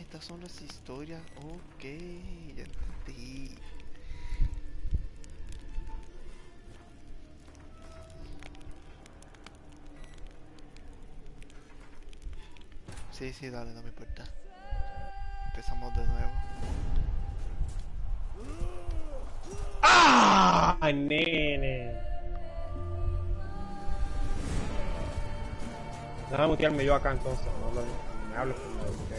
estas son las historias. Ok, ya entendí. Sí, sí, dale, no me importa. Empezamos de nuevo. ¡Ah, nene! Déjame mutearme yo acá entonces, no me hables por medio, ¿ok?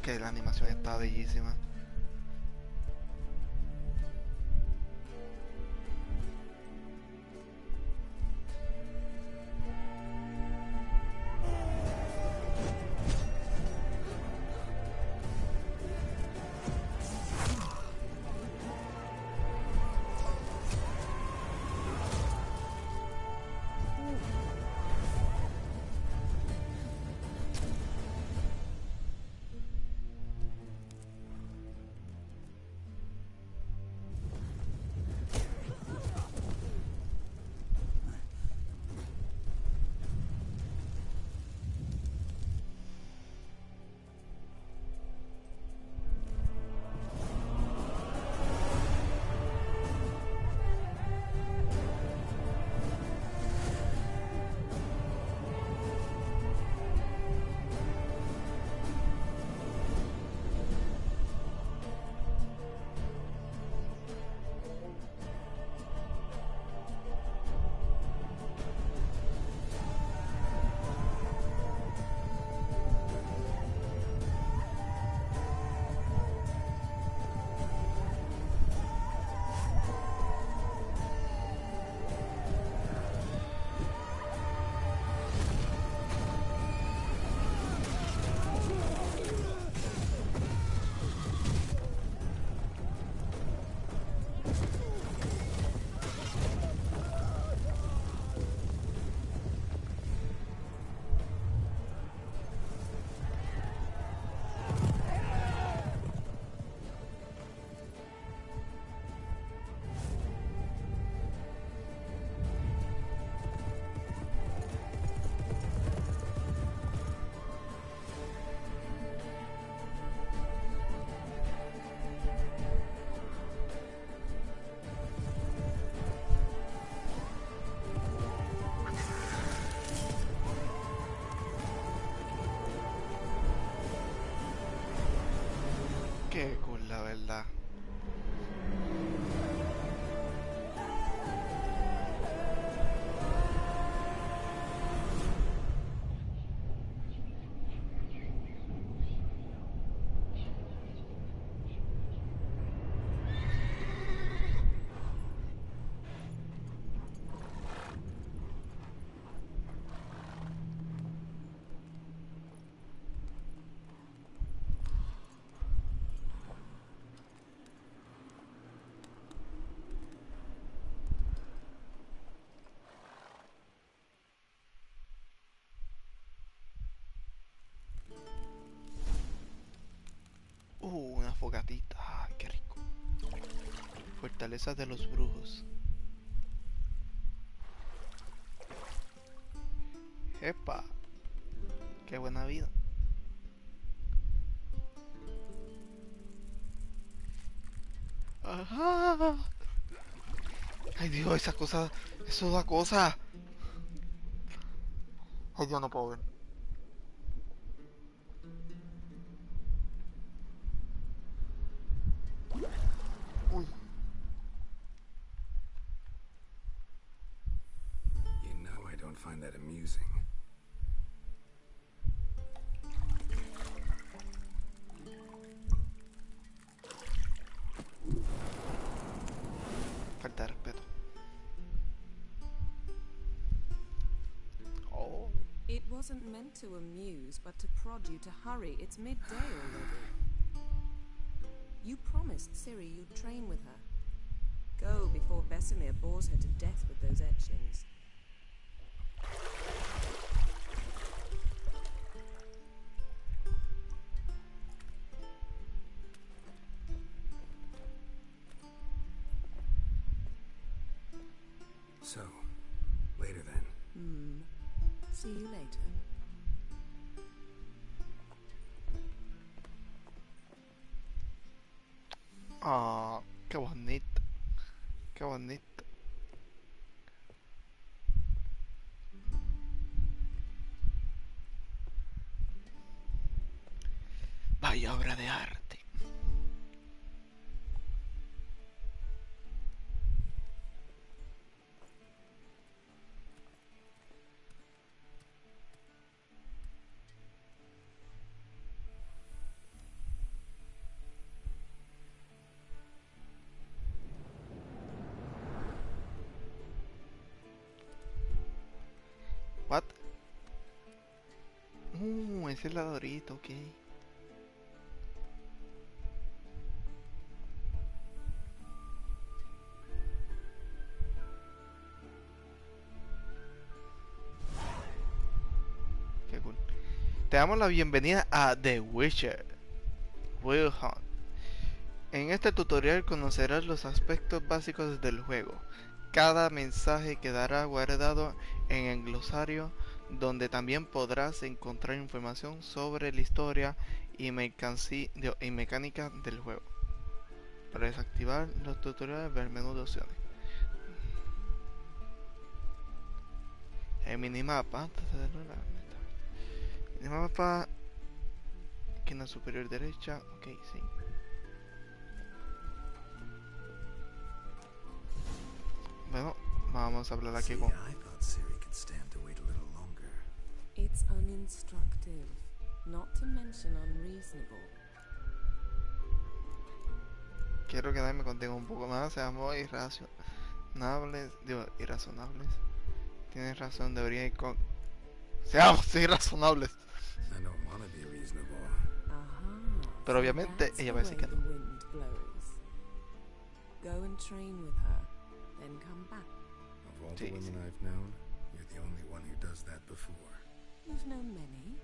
Que la animación está bellísima. Qué cool, la verdad. Una fogatita. Ay, qué rico. Fortaleza de los brujos. Epa, qué buena vida. Ajá. Ay, Dios, esa cosa. Eso da cosa. Ay, Dios, no puedo ver. Uy. You know I don't find that amusing. Falta de respeto. Oh. It wasn't meant to amuse, but to prod you to hurry. It's midday already. You promised Ciri you'd train with her. Go before Vesemir bores her to death with those etchings. So, Later then. See you later. Ah, qué bonito. Qué bonito. Vaya obra de arte. What? Ese es la Dorito, ok. Qué cool. Te damos la bienvenida a The Witcher Wild Hunt. En este tutorial conocerás los aspectos básicos del juego. Cada mensaje quedará guardado en el glosario, donde también podrás encontrar información sobre la historia y mecánica del juego. Para desactivar los tutoriales, ver el menú de opciones. El minimapa. Minimapa. Esquina superior derecha. Ok, sí. Bueno, vamos a hablar aquí See, con... I thought Siri could stand to wait a little longer. It's uninstructive, not to mention unreasonable. Quiero quedarme contigo un poco más, seamos irrazonables. Digo, irrazonables. Tienes razón, debería ir con... Seamos irrazonables. I don't want to be reasonable. Pero obviamente ella va a decir que no. Go and train with her, then come back. Of all the Sí, women sí. I've known, you're the only one who does that before. You've known many.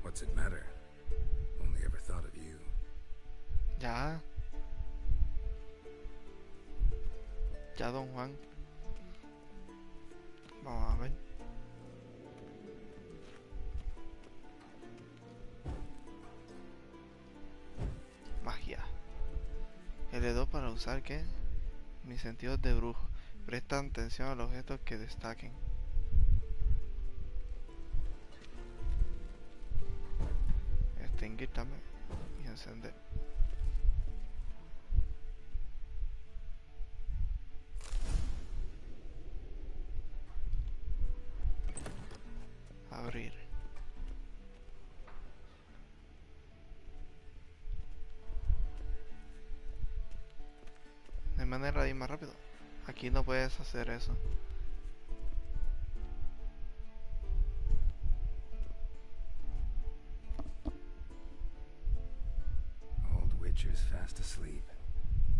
What's it matter? Only ever thought of you. Ya. Ya, don Juan. Vamos a ver. Magia. L2 para usar, ¿qué? Mis sentidos de brujo. Presta atención a los objetos que destaquen. Extinguir también. Y encender. Abrir. No hay manera de ir más rápido. Aquí no puedes hacer eso. Old Witcher's fast asleep.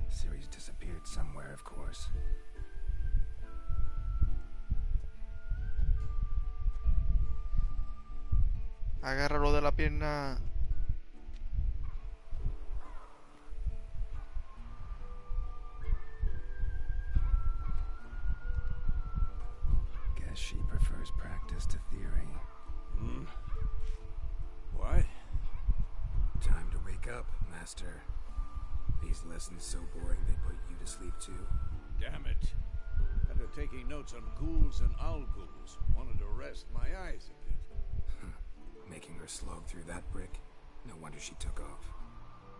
Siri's disappeared somewhere, of course. Agárralo de la pierna. Guess she prefers practice to theory. What? Time to wake up, Master. These lessons so boring they put you to sleep too. Damn it. After taking notes on ghouls and owl-ghouls, wanted to rest my eyes a bit. Making her slog through that brick? No wonder she took off.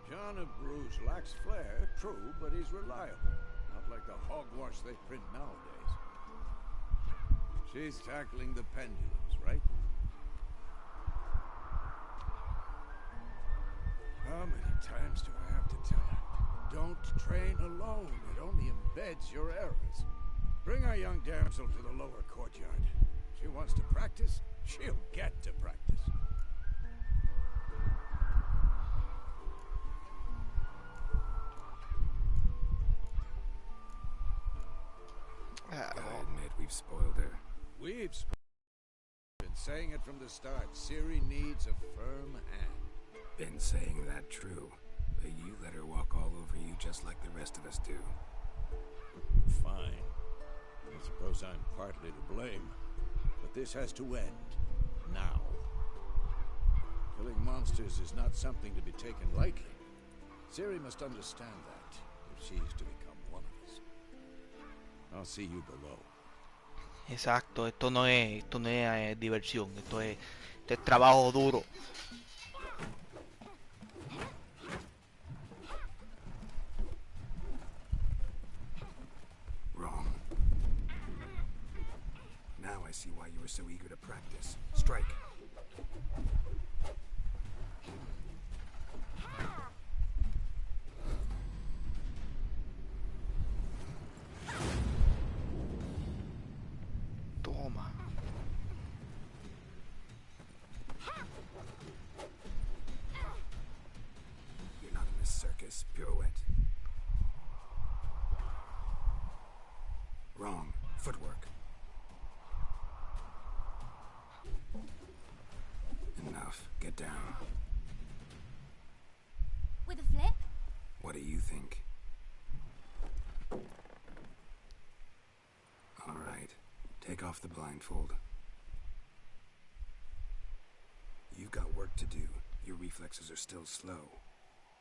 John of Bruges lacks flair, true, but he's reliable. Not like the hogwash they print nowadays. She's tackling the pendulums, right? How many times do I have to tell her? Don't train alone. It only embeds your errors. Bring our young damsel to the lower courtyard. She wants to practice, she'll get to practice. Gotta admit, we've spoiled her. We've been saying it from the start. Ciri needs a firm hand. Been saying that true. But you let her walk all over you just like the rest of us do. Fine. I suppose suppose I'm partly to blame, but this has to end now. Killing monsters is not something to be taken lightly. Ciri must understand that if she is to become one of us. I'll see you below. Exacto, esto no es diversión, esto es trabajo duro. Wrong. Now I see why you were so eager to practice. Strike. Toma. You're not in this circus. Pirouette. Wrong. Footwork. Enough. Get down. With a flip? What do you think? All right. Take off the blindfold. You've got work to do. Your reflexes are still slow.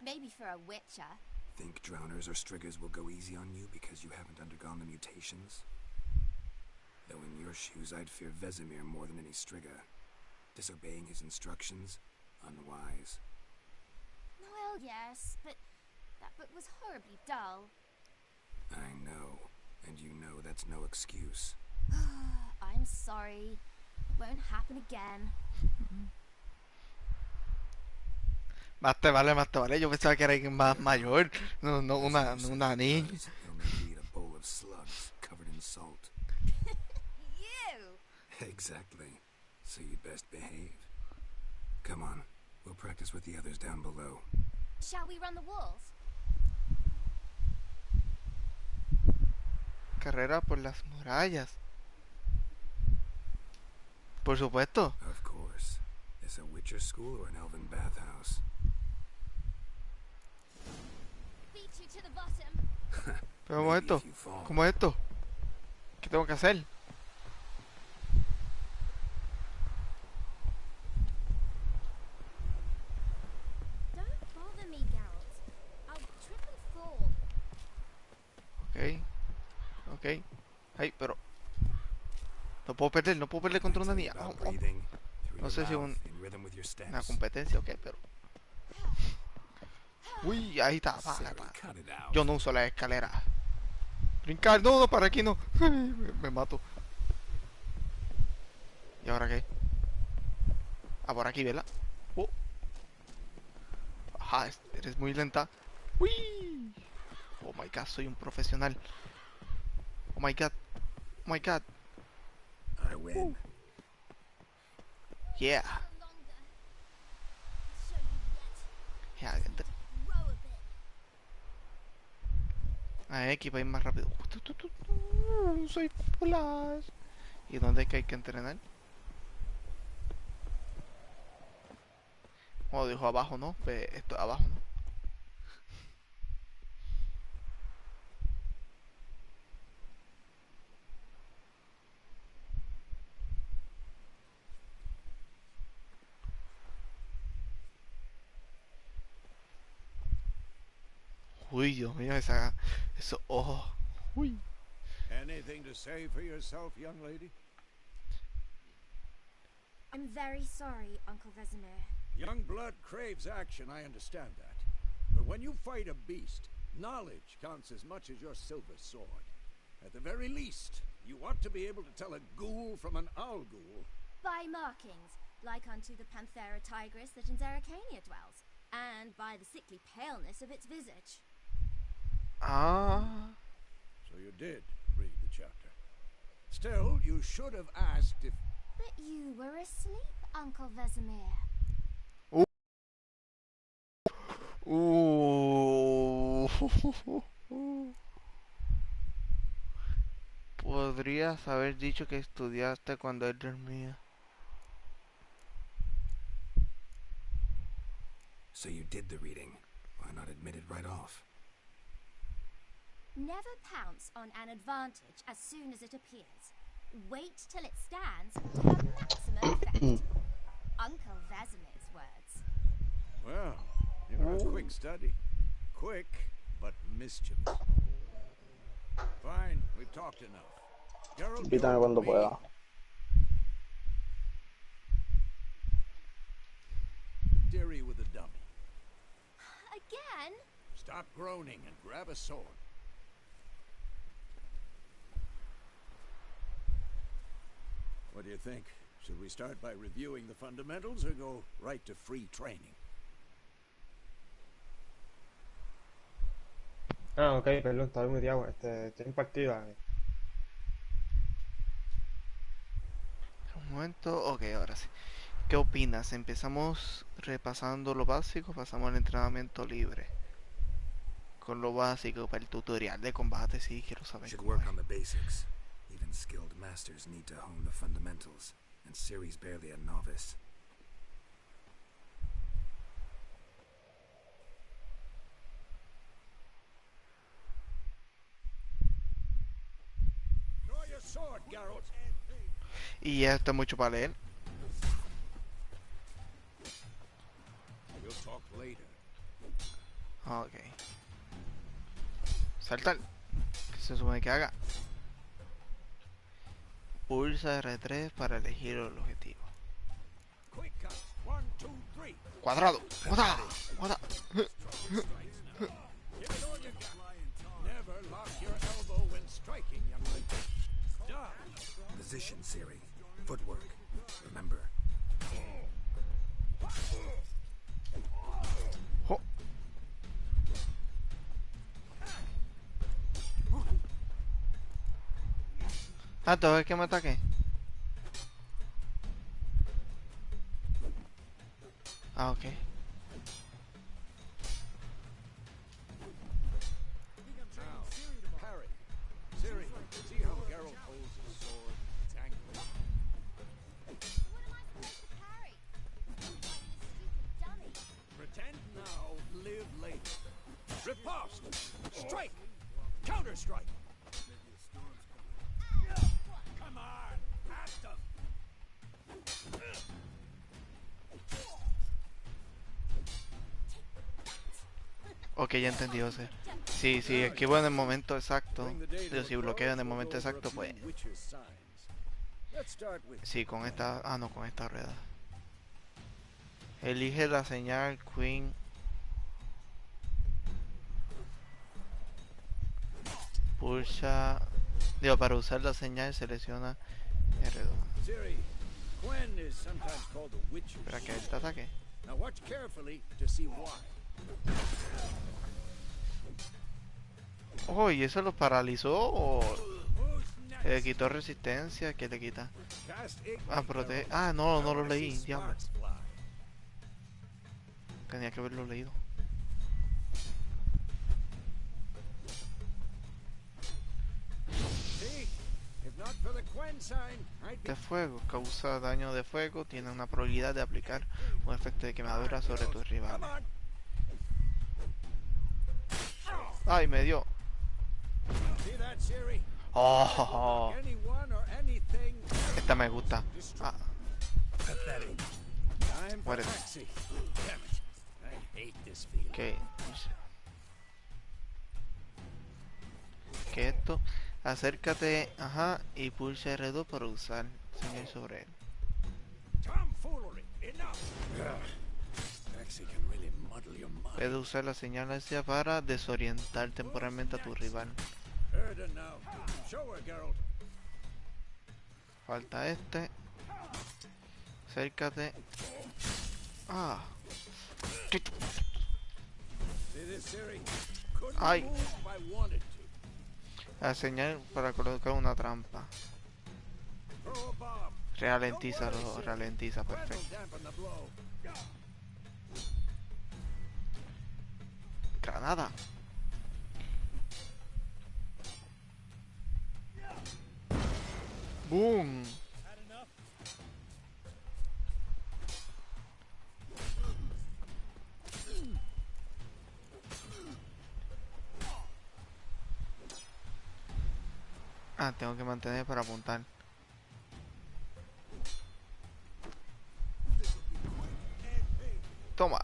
Maybe for a witcher. Think drowners or striggers will go easy on you because you haven't undergone the mutations? Though in your shoes, I'd fear Vesemir more than any strigger. Disobeying his instructions? Unwise. Well, yes, but that book was horribly dull. I know. And you know that's no excuse. I'm sorry. It won't happen again. Más te vale. Yo pensaba que era alguien más mayor. No, una niña. You'll maybe eat a bowl of slugs covered in salt. You! Exactly. So you'd best behave. Come on. We'll practice with the others down below. Shall we run the walls? Carrera por las murallas. Por supuesto. Of course. Is a Witcher school or an elven bathhouse? Beat you to the bottom. Pero un Maybe momento. if you fall. ¿Cómo es esto? ¿Qué tengo que hacer? Don't bother me, Geralt. I'll trip and fall. Ok. Ay, pero... No puedo perder contra una niña. About breathing through No your sé si mouth in rhythm with your una steps. competencia, ok, pero... Uy, ahí está. Ciri, cut it out. Yo no uso la escalera. Brincar, no, para aquí no. Ay, me mato. ¿Y ahora qué? Ah, por aquí, ¿verdad? Oh. Ajá, eres muy lenta. Uy. Oh my god, soy un profesional. Oh my god. Oh my god. I win. Yeah. No longer. I'll show you yet. Yeah. Row a bit. Aquí para ir más rápido. Soy flash. ¿Y dónde es que hay que entrenar? Como dijo abajo, ¿no? Pues esto abajo, ¿no? Uy, Dios mío, esos ojos. Uy. Anything to say for yourself, young lady? I'm very sorry, Uncle Vesemir. Young blood craves action, I understand that. But when you fight a beast, knowledge counts as much as your silver sword. At the very least, you ought to be able to tell a ghoul from an owl ghoul. By markings, like unto the Panthera tigris that in Zeracania dwells, and by the sickly paleness of its visage. Ah. So you did read the chapter. Still, you should have asked if... But you were asleep, Uncle Vesemir. Podrías haber dicho que estudiaste cuando él dormía. So you did the reading. Why not admit it right off? Never pounce on an advantage as soon as it appears. Wait till it stands to have maximum effect. Uncle Vesemir's words. Well, you're a quick study. Quick, but mischievous. Fine, we've talked enough. Geralt, Invítame you're cuando with me. pueda. Ciri with a dummy. Again? Stop groaning and grab a sword. What do you think? Should we start by reviewing the fundamentals or go right to free training? Ah, ok, perdón, estaba muteado. Estoy en partida. Un momento, ok, ahora sí. ¿Qué opinas? ¿Empezamos repasando lo básico? ¿Pasamos al entrenamiento libre? Con lo básico para el tutorial de combate, sí, quiero saber Should cómo work es. on the basics. Even skilled masters need to hone the fundamentals, and Ciri's barely a novice. Draw your sword, Geralt. Y ya está mucho para leer. We'll talk later. Ok. Saltar. ¿Qué se supone que haga? Pulsa R3 para elegir el objetivo. Quick cut. 1, 2, 3. Cuadrado. ¡Guada! ¡Guada! Give it all you got. Never lock your elbow when striking, young lady. Done. Position, Ciri. Footwork. Remember. ¡Jo! Ah, ¿te ves que me ataque? Ah, ok. Now, parry. Ciri, see how Geralt holds his sword? It's angled. What am I supposed to parry? Like this stupid dummy. Pretend now, live later. Riposte! Strike! Counter-strike! Come on! At them! Ok, ya entendí, José. Sí, sí, esquivo en el momento exacto. Pero si bloqueo en el momento exacto, pues... Let's start with Sí, con esta... Ah, no, con esta rueda. Elige la señal Queen. Pulsa... Digo, para usar la señal selecciona R2. Ciri. Gwen is sometimes called the Witch's Espera que él te ataque. Now watch carefully to see why. Oh, ¿y eso lo paralizó o Who's next? le quitó resistencia? ¿Qué le quita? Cast Ignite, Ah, protege... Geralt. Ah, no, no lo Now I leí, see diablo. sparks fly. Tenía que haberlo leído. See? If not for the Gwen sign, I'd be De fuego, causa daño de fuego, tiene una probabilidad de aplicar un efecto de quemadura sobre tus Come rivales. on. ¡Ay, me dio! See that, Ciri? ¡Oh! Anyone or anything. Esta me gusta. Ah, Pathetic. Time for Muérete. taxi. Damn it. I hate this feeling. ok. Que esto... Acércate, ajá, y pulsa R2 para usar señal sobre él. Tomfoolery. Enough. Taxi can really muddle your mind. Puedes usar la señal hacia para desorientar temporalmente a tu rival. Heard her now. Show her, Geralt. Falta este. Acércate. Ah. See this, Ciri? Couldn't Ay. move if I wanted to. La señal para colocar una trampa. Throw a bomb. Ralentízalo, ralentiza, Gwen will perfecto. dampen the blow. Granada. Boom. Ah, tengo que mantener para apuntar. Toma.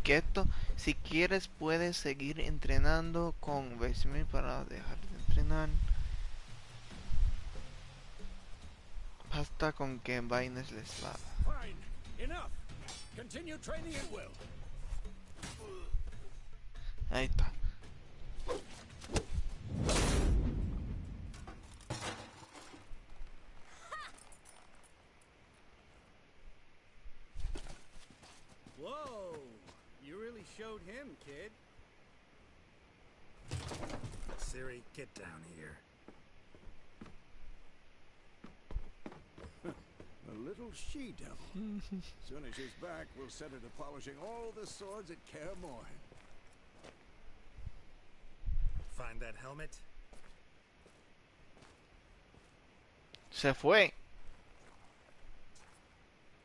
Quieto. Si quieres puedes seguir entrenando con Vesemir para dejar de entrenar. Basta con que envaines la espada. Fine. Enough. Continue training at will. Ahí está. Whoa! You really showed him, kid. Siri, get down here. A little she-devil. Soon as she's back, we'll set her to polishing all the swords at Kaer Morhen. Find that helmet? Se fue.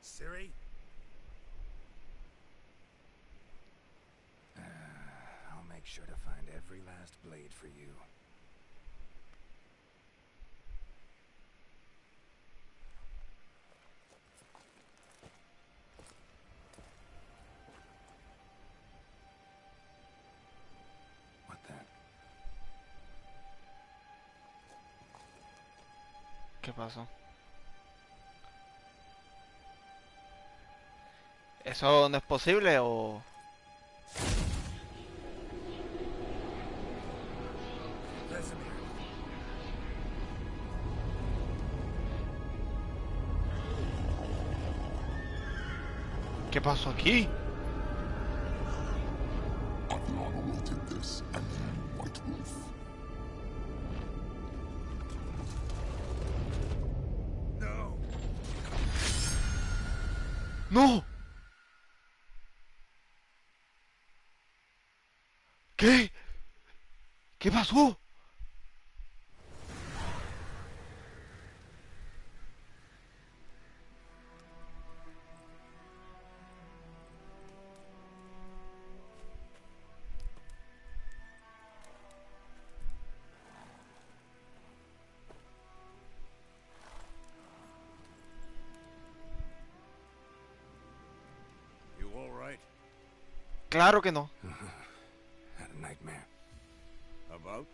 Siri? I'll make sure to find every last blade for you. What the? ¿Qué pasó? ¿Eso no es posible o...? Vesemir. ¿Qué pasó aquí? Aviana will take this, and then White Wolf. No! ¡No! ¿Qué? ¿Qué pasó? You all right? Claro que no. Had a nightmare. About?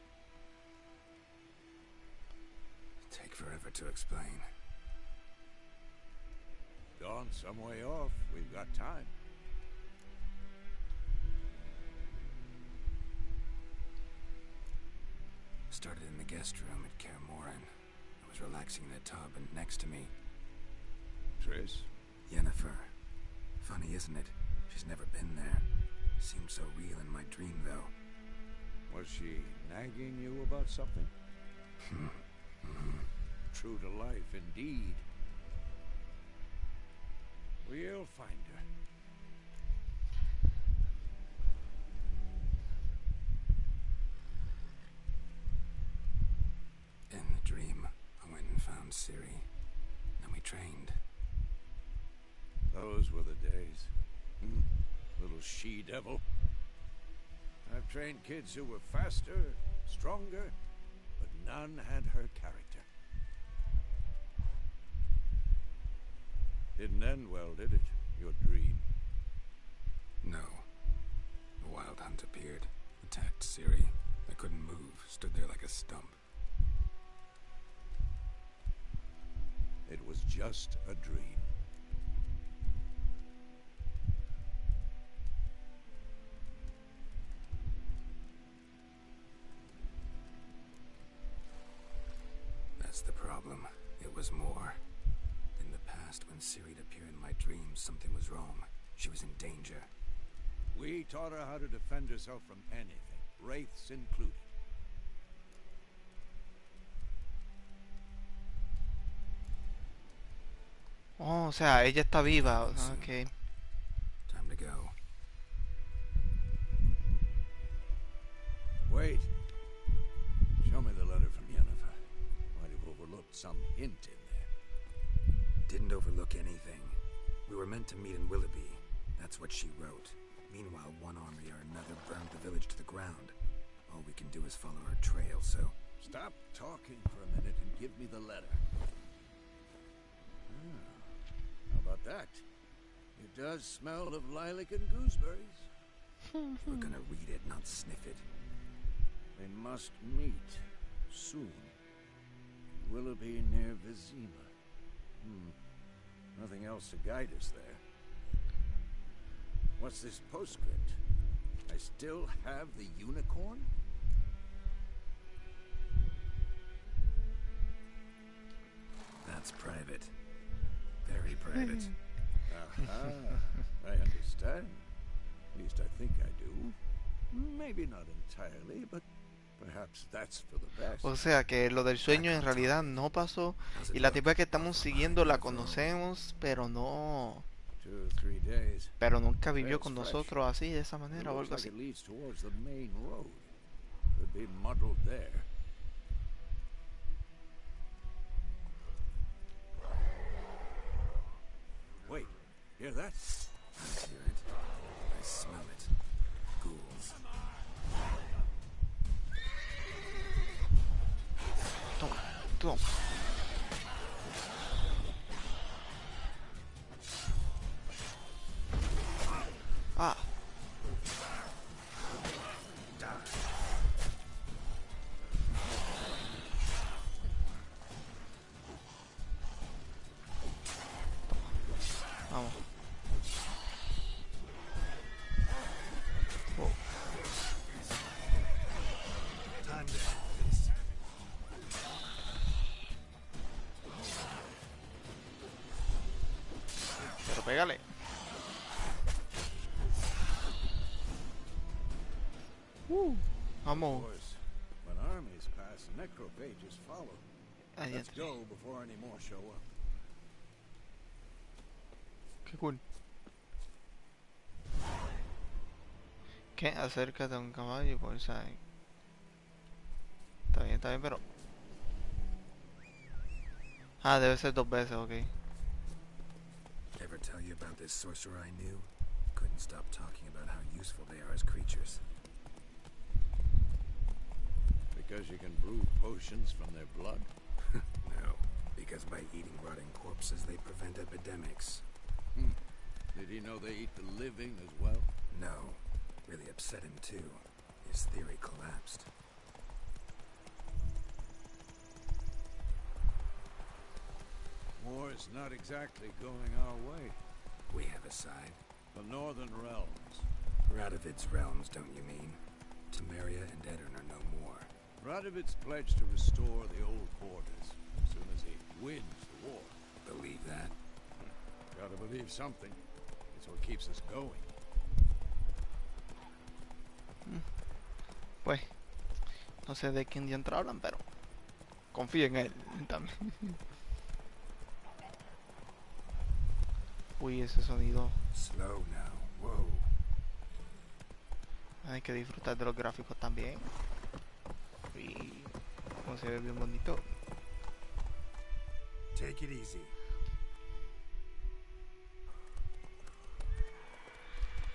Take forever to explain. Gone some way off. We've got time. Started in the guest room at Kaer Morhen. I was relaxing in the tub, and next to me, Triss? Yennefer. Funny, isn't it? She's never been there. Seemed so real in my dream, though. Was she nagging you about something? True to life, indeed. We'll find her. In the dream, I went and found Ciri. Then we trained. Those were the days. Little she-devil. I've trained kids who were faster, stronger, but none had her character. Didn't end well, did it? Your dream. No. The Wild Hunt appeared, attacked Ciri. I couldn't move, stood there like a stump. It was just a dream. That's the problem. It was more. In the past, when Ciri'd appear in my dreams, something was wrong. She was in danger. We taught her how to defend herself from anything, wraiths included. Oh, o sea, ella está viva. Ok. Time to go. Wait. Show me the letter from Yennefer. Might have overlooked some hint in there. Didn't overlook anything. We were meant to meet in Willoughby. That's what she wrote. Meanwhile, one army or another burned the village to the ground. All we can do is follow her trail, so Stop talking for a minute and give me the letter. How about that? It does smell of lilac and gooseberries. We're gonna read it, not sniff it. They must meet soon. Willoughby near Vizima. Nothing else to guide us there. What's this postscript? I still have the unicorn? That's private. Very private. Aha, I understand. At least I think I do. Maybe not entirely, but perhaps that's for the best. O sea que lo del sueño en realidad no pasó y la tipa que estamos siguiendo la conocemos, pero no, 2 or 3 days. pero nunca vivió con nosotros así de esa manera o Looks algo like así. it leads towards the main road. Could be muddled there. Wait, hear that? I hear it. I smell it. Ghouls. Toma, toma. Ah, vamos. Oh, Time to end this. pero pégale. Of Vamos. course, when armies pass, necrophages follow. Ahí Let's entra. go before any more show up. Qué cool. ¿Qué? Acércate a un caballo y pues ahí. Está bien, pero... Ah, debe ser 2 veces, ok. Ever tell you about this sorcerer I knew? Couldn't stop talking about how useful they are as creatures. Because you can brew potions from their blood? No, because by eating rotting corpses they prevent epidemics. Did he know they eat the living as well? No, really upset him too. His theory collapsed. War's not exactly going our way. We have a side. The Northern Realms. Radovid's realms, don't you mean? Temeria and Edirn are no more. Radovid's pledged to restore the old borders as soon as he wins the war. Believe that? Gotta believe something. It's what keeps us going. Pues, no sé de quién diantre hablan, pero confío en él también. Uy, ese sonido. Slow now. Whoa. Hay que disfrutar de los gráficos también. Uy, como se ve bien bonito. Take it easy.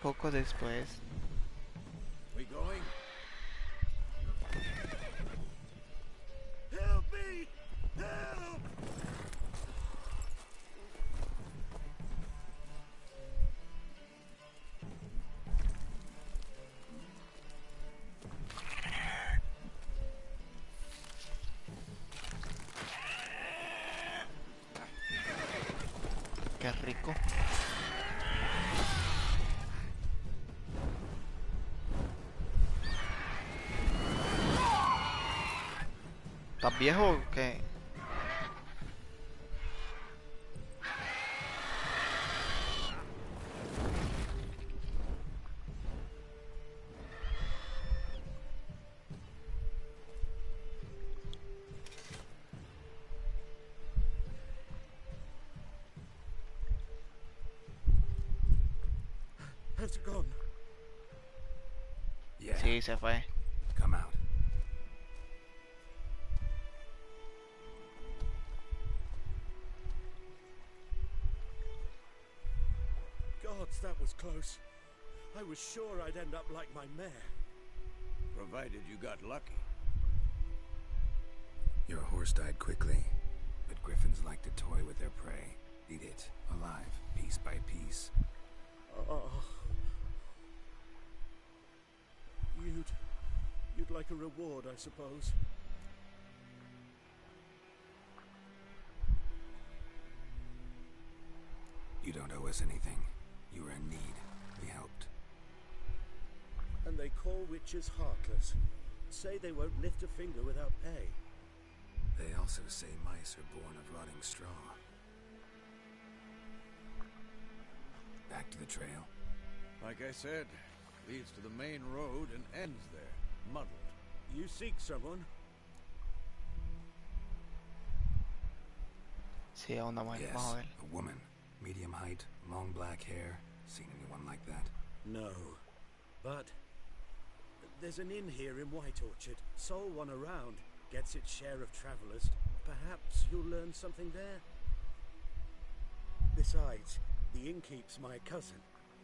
Poco después. We going? Help me! Help! Qué rico. ¿Estás viejo o qué? Has it gone? Yeah. Sí, se fue. Come out. Gods, that was close. I was sure I'd end up like my mare. Provided you got lucky. Your horse died quickly, but griffins like to toy with their prey. Eat it, alive, piece by piece. You'd like a reward, I suppose. You don't owe us anything. You were in need. We helped. And they call witches heartless. Say they won't lift a finger without pay. They also say mice are born of rotting straw. Back to the trail. Like I said, leads to the main road and ends there, muddled. You seek someone? Sí, a una mujer. Yes, Vamos a ver. a woman. Medium height, long black hair. Seen anyone like that? No. But there's an inn here in White Orchard. Sole one around. Gets its share of travelers. Perhaps you'll learn something there. Besides, the innkeep's my cousin.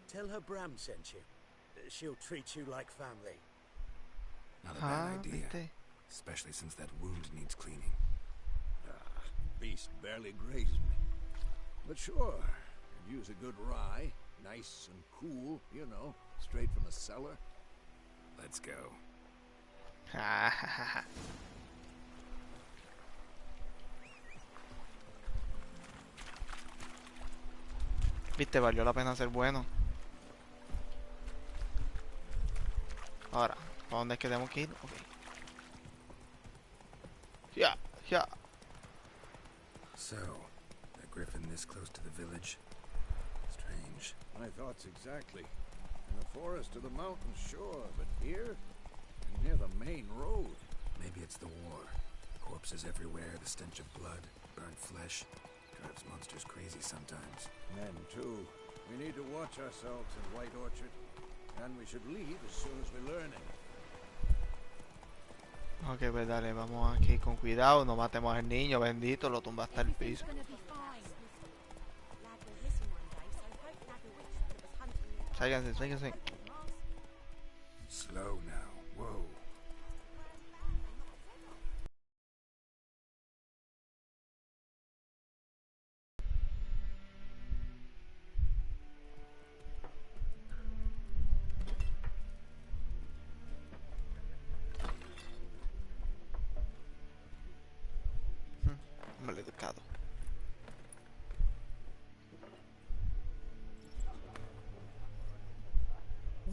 Tell her Bram sent you. She'll treat you like family. Not a bad idea. ¿viste? Especially since that wound needs cleaning. Beast barely grazed me. But sure, could use a good rye. Nice and cool, you know, straight from the cellar. Let's go. Viste, valió la pena ser bueno. Ahora, ¿para dónde es que tenemos que ir? Ok. Ya, ya. So, a griffin this close to the village? Strange. My thoughts exactly. In the forest or the mountain, sure, but here? And near the main road. Maybe it's the war. Corpses everywhere, the stench of blood, burnt flesh. Drives monsters crazy sometimes. Men, too. We need to watch ourselves in White Orchard. And we should leave as soon as we learn it. Ok, pues dale, vamos aquí con cuidado. No matemos al niño, bendito. Lo tumba hasta el piso. Sáiganse, sáiganse. Slow now. Whoa. Maleducado.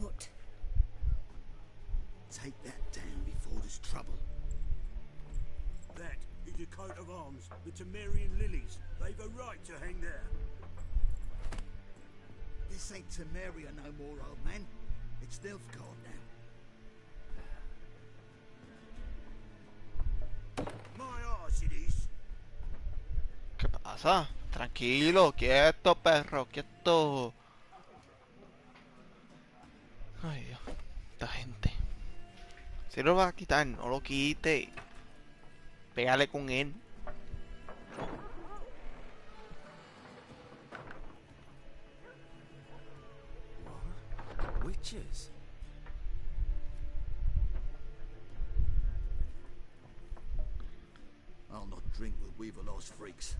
What? Take that down before there's trouble. That is a coat of arms, the Temerian lilies. They've a right to hang there. This ain't Temeria no more, old man. It's Nilfgaard now. My arse it is. ¿Qué pasa? Tranquilo, quieto, perro, quieto. Ay, Dios. Esta gente. Si lo vas a quitar, no lo quite. Pégale con él. What? Witches? I'll not drink with Weaverlost freaks.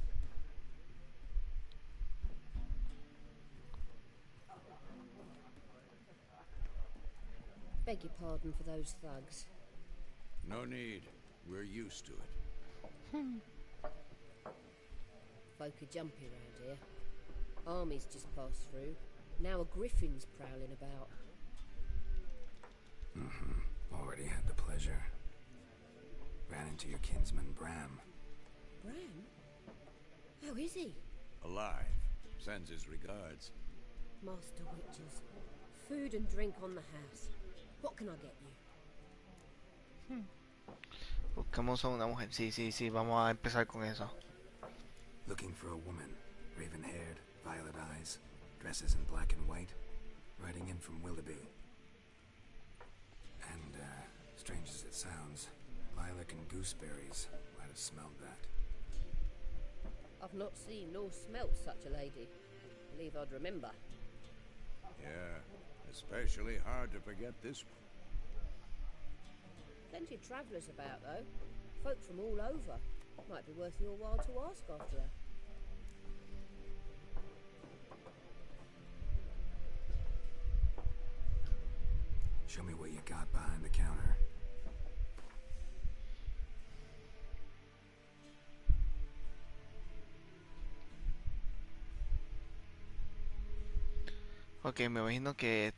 Beg your pardon for those thugs. No need. We're used to it. Folk are jumpy round here. Armies just passed through. Now a griffin's prowling about. Already had the pleasure. Ran into your kinsman, Bram. Bram? How is he? Alive. Sends his regards. Master Witches. Food and drink on the house. What can I get you? Buscamos a una mujer. Sí, sí, sí. Vamos a empezar con eso. Looking for a woman. Raven-haired, violet eyes, dresses in black and white. Riding in from Willoughby. And, strange as it sounds, lilac and gooseberries. Might have smelled that. I've not seen nor smelt such a lady. Believe I'd remember. Yeah, especially hard to forget this one. Plenty of travellers about, though. Folk from all over. Might be worth your while to ask after her. Show me what you got behind the counter. Ok, me imagino que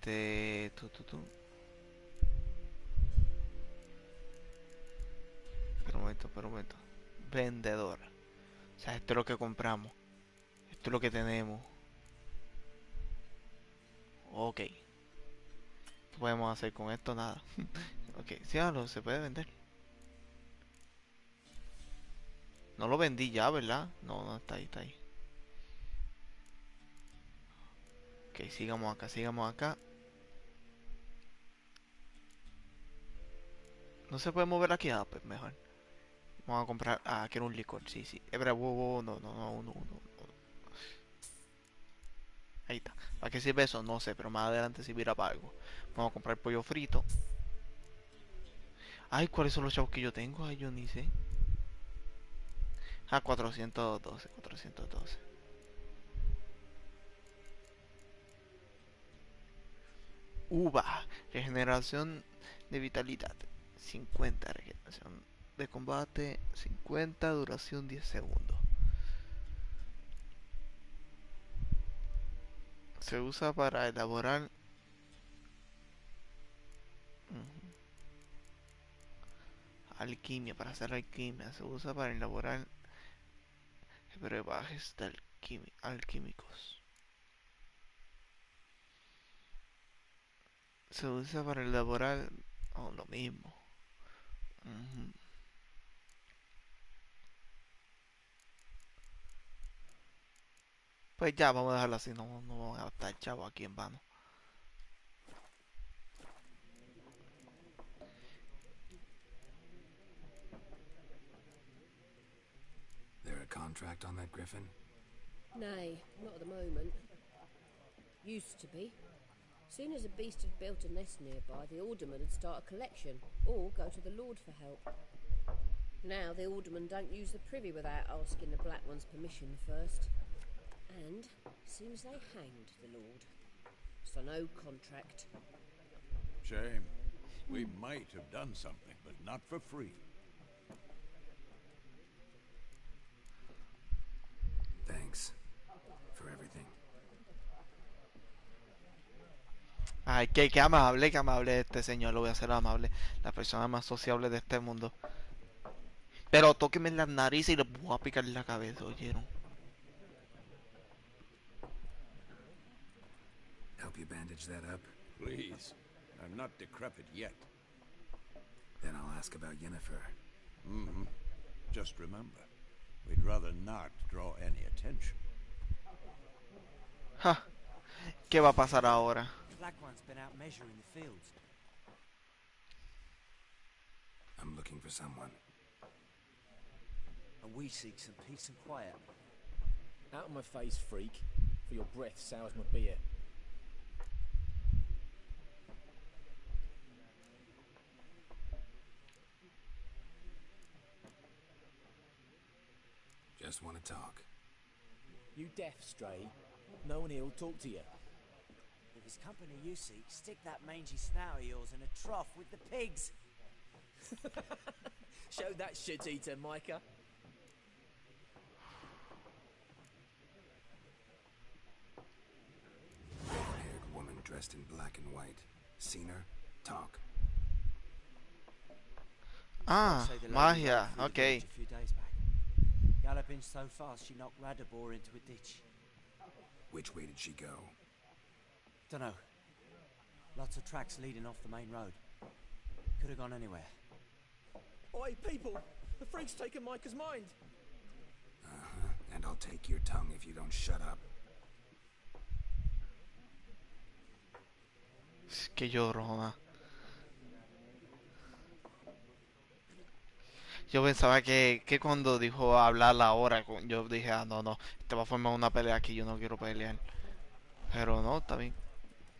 Pero un momento. Vendedor. O sea, esto es lo que compramos. Esto es lo que tenemos. Ok. ¿Qué podemos hacer con esto? Nada. Ok, sí, se puede vender. No lo vendí ya, ¿verdad? No, no, está ahí, está ahí. Ok, sigamos acá, sigamos acá. No se puede mover aquí, pues mejor. Vamos a comprar. Ah, quiero un licor, sí, sí. Espera, no, no, no, no. Ahí está. ¿Para qué sirve eso? No sé, pero más adelante servirá para algo. Vamos a comprar pollo frito. Ay, ¿cuáles son los chavos que yo tengo? Ay, yo ni sé. Ah, 412. Uva. Regeneración de vitalidad. 50. Regeneración de combate. 50. Duración 10 segundos. Se usa para elaborar... alquimia. Para hacer alquimia. Se usa para elaborar brebajes de alquímicos. Se usa para elaborar... oh, lo mismo. Pues ya, vamos a dejarlo así. No, no vamos a gastar chavo aquí en vano. There a contract on that griffin? Nay, not at the moment. Used to be. Soon as a beast had built a nest nearby, the alderman would start a collection, or go to the Lord for help. Now the aldermen don't use the privy without asking the Black One's permission first. And seems they hanged the Lord. So no contract. Shame. We might have done something, but not for free. Thanks for everything. Ay, qué amable este señor. Lo voy a hacer amable. La persona más sociable de este mundo. Pero tóquenme las narices y les voy a picar la cabeza, ¿oyeron? Help you bandage that up? Please. I'm not decrepit yet. Then I'll ask about Yennefer. Mm-hmm. Just remember, we'd rather not draw any attention. Ja. ¿Qué va a pasar ahora? Black One's been out measuring the fields. I'm looking for someone. And we seek some peace and quiet. Out of my face, freak. For your breath sours my beer. Just want to talk. You deaf, stray? No one here will talk to you. If it's company you seek, stick that mangy snout of yours in a trough with the pigs. Show that shit-eater, Micah. Fair-haired woman dressed in black and white. Seen her? Talk. Ah, magia, ok. A few days back. Galloping so fast she knocked Radabor into a ditch. Which way did she go? Dunno. Lots of tracks leading off the main road. Could have gone anywhere. Oi, people! The freak's taken Micah's mind! Uh-huh. And I'll take your tongue if you don't shut up. Que llorona. Yo pensaba que cuando dijo hablar ahora, yo dije, ah, no, no, te va a formar una pelea aquí, yo no quiero pelear. Pero no, está bien.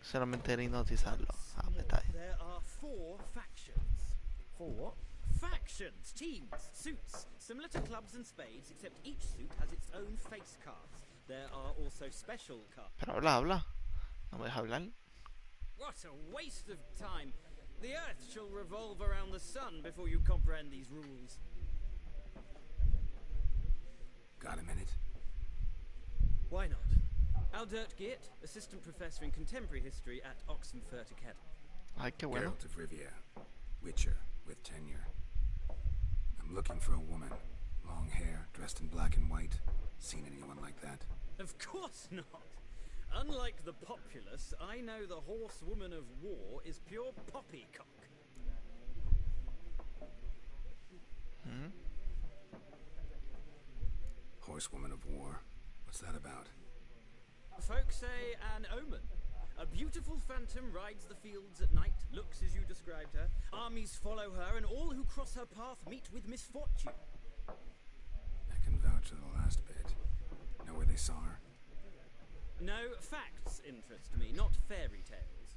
Solamente era hipnotizarlo. Ah, pues está bien. There are 4 factions. 4 what? Factions, teams, suits, similar to clubs and spades, except each suit has its own face cards. There are also special cards. Pero habla. No me deja hablar. What a waste of time. The Earth shall revolve around the sun before you comprehend these rules. Got a minute? Why not? Aldert Geert, assistant professor in contemporary history at Oxenfurt Academy. Ay, qué bueno. Geralt of Rivia, Witcher with tenure. I'm looking for a woman. Long hair, dressed in black and white. Seen anyone like that? Of course not. Unlike the populace, I know the horsewoman of war is pure poppycock. Hmm? Horsewoman of war. What's that about? Folks say an omen. A beautiful phantom rides the fields at night, looks as you described her. Armies follow her, and all who cross her path meet with misfortune. I can vouch for the last bit. Know where they saw her? No, facts interest me, not fairy tales.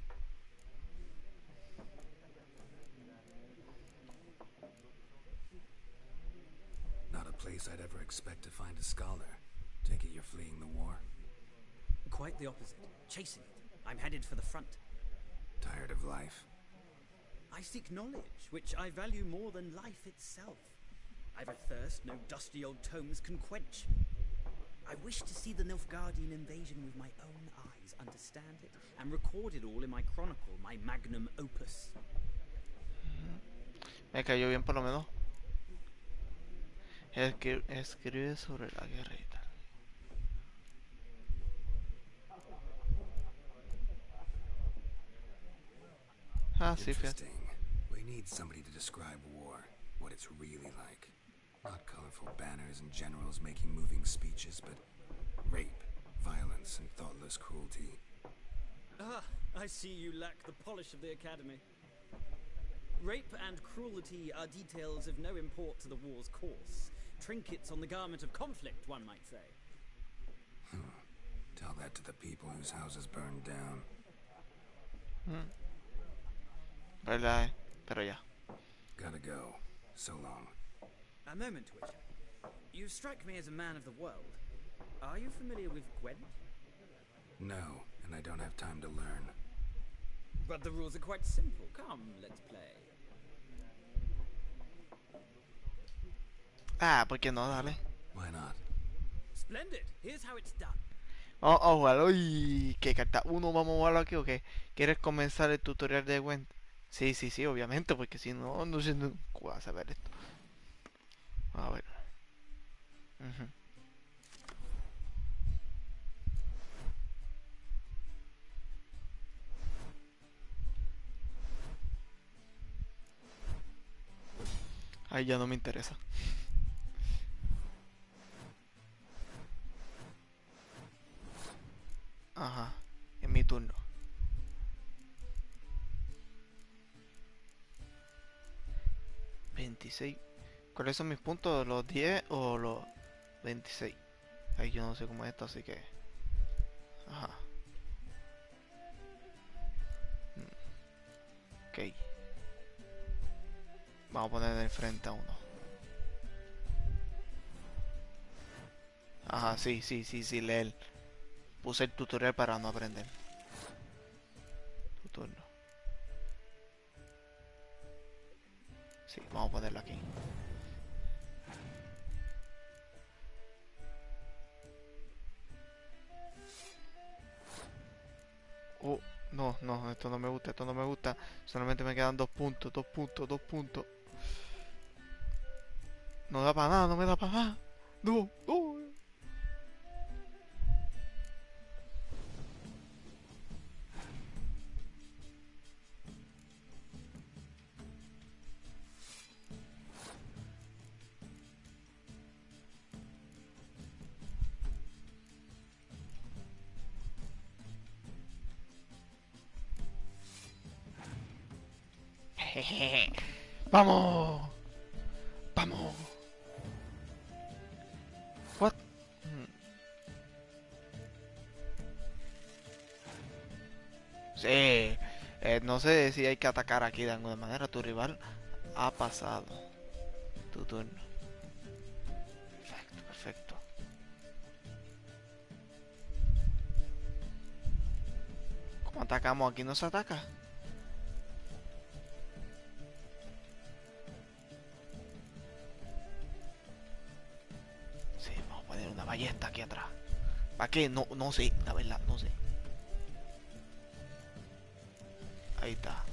Not a place I'd ever expect to find a scholar. Take it you're fleeing the war? Quite the opposite. Chasing it. I'm headed for the front. Tired of life? I seek knowledge, which I value more than life itself. I've a thirst no dusty old tomes can quench. I wish to see the Nilfgaardian invasion with my own eyes, understand it, and record it all in my chronicle, my magnum opus. Me cayó bien por lo menos. Escribe sobre la guerra y tal. Ah, sí, fíjate. Interesting. We need somebody to describe war, what it's really like. Not colorful banners and generals making moving speeches, but rape, violence, and thoughtless cruelty. Ah, I see you lack the polish of the academy. Rape and cruelty are details of no import to the war's course. Trinkets on the garment of conflict, one might say. Tell that to the people whose houses burned down. ¿Verdad? Pero ya. Gotta go. So long. A moment, Witcher. You strike me as a man of the world. Are you familiar with Gwent? No, and I don't have time to learn. But the rules are quite simple. Come, let's play. Ah, ¿por qué no? Dale. Why not? Splendid. Here's how it's done. Vamos a jugarlo y... ¿Qué carta? ¿Uno vamos a jugarlo aquí o qué? ¿Quieres comenzar el tutorial de Gwent? Sí, sí, sí, obviamente, porque si no, no sé nunca voy a saber esto. A ver. Ahí ya no me interesa. Ajá, es mi turno. ¿26? ¿Cuáles son mis puntos? ¿Los 10 o los 26? Ay, yo no sé cómo es esto, así que... Ajá. Ok. Vamos a poner de frente a uno. Ajá, sí, sí, sí, sí, leer. Puse el tutorial para no aprender. Tu turno. Sí, vamos a ponerlo aquí. Oh, no, no, esto no me gusta, esto no me gusta. Solamente me quedan 2 puntos, 2 puntos, 2 puntos. No da para nada, no me da para nada. No, no. ¡Vamos! ¡Vamos! What? Sí. No sé si hay que atacar aquí de alguna manera. Tu rival ha pasado. Tu turno. Perfecto, perfecto. ¿Cómo atacamos? Aquí no se ataca. Sí, vamos a poner una ballesta aquí atrás. ¿Para qué? No, no sé, la verdad, no sé. Ahí está.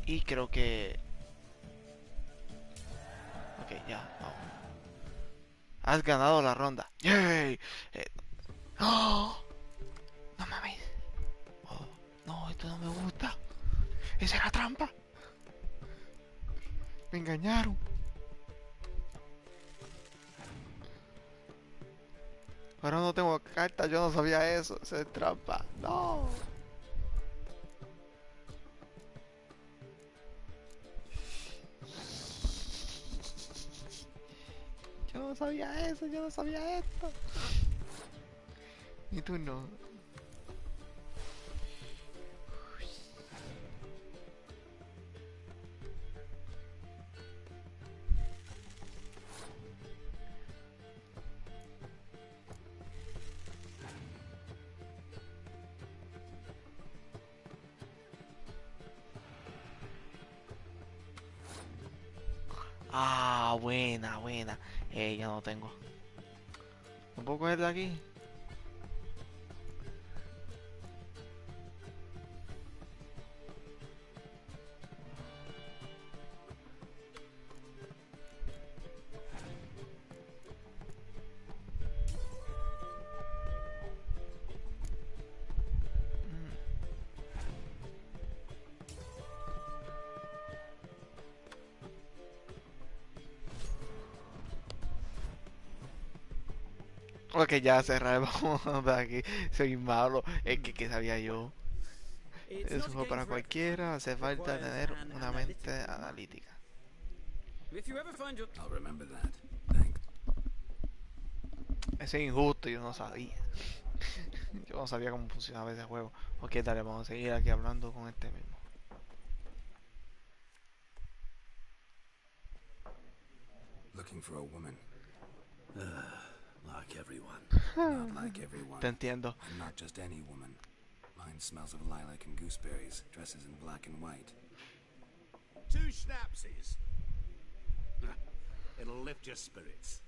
Y creo que... Ok, ya, vamos. Has ganado la ronda. ¡Yay! ¡Oh! No mames. Oh, no, esto no me gusta. Esa era trampa. Me engañaron. Ahora no tengo carta, yo no sabía eso. Eso es trampa. No. Yo no sabía eso, yo no sabía esto. Y tú no. Ah, buena, buena. Ya no tengo. ¿No puedo cogerla aquí? Ok, ya cerrar, vamos de aquí. Soy malo. Es que sabía yo. It's Es not un a juego game para for everyone. cualquiera. Hace falta Requires tener an una mente analytical mind. analítica. If you ever find your... I'll remember that. Thanks. Ese es injusto, yo no sabía. Yo no sabía cómo funcionaba ese juego. Ok, dale, vamos a seguir aquí hablando con este mismo. Looking for a woman. Like everyone. Not like everyone. Te entiendo. And not just any woman. Mine smells of lilac and gooseberries, dresses in black and white. 2 schnapsies. It'll lift your spirits.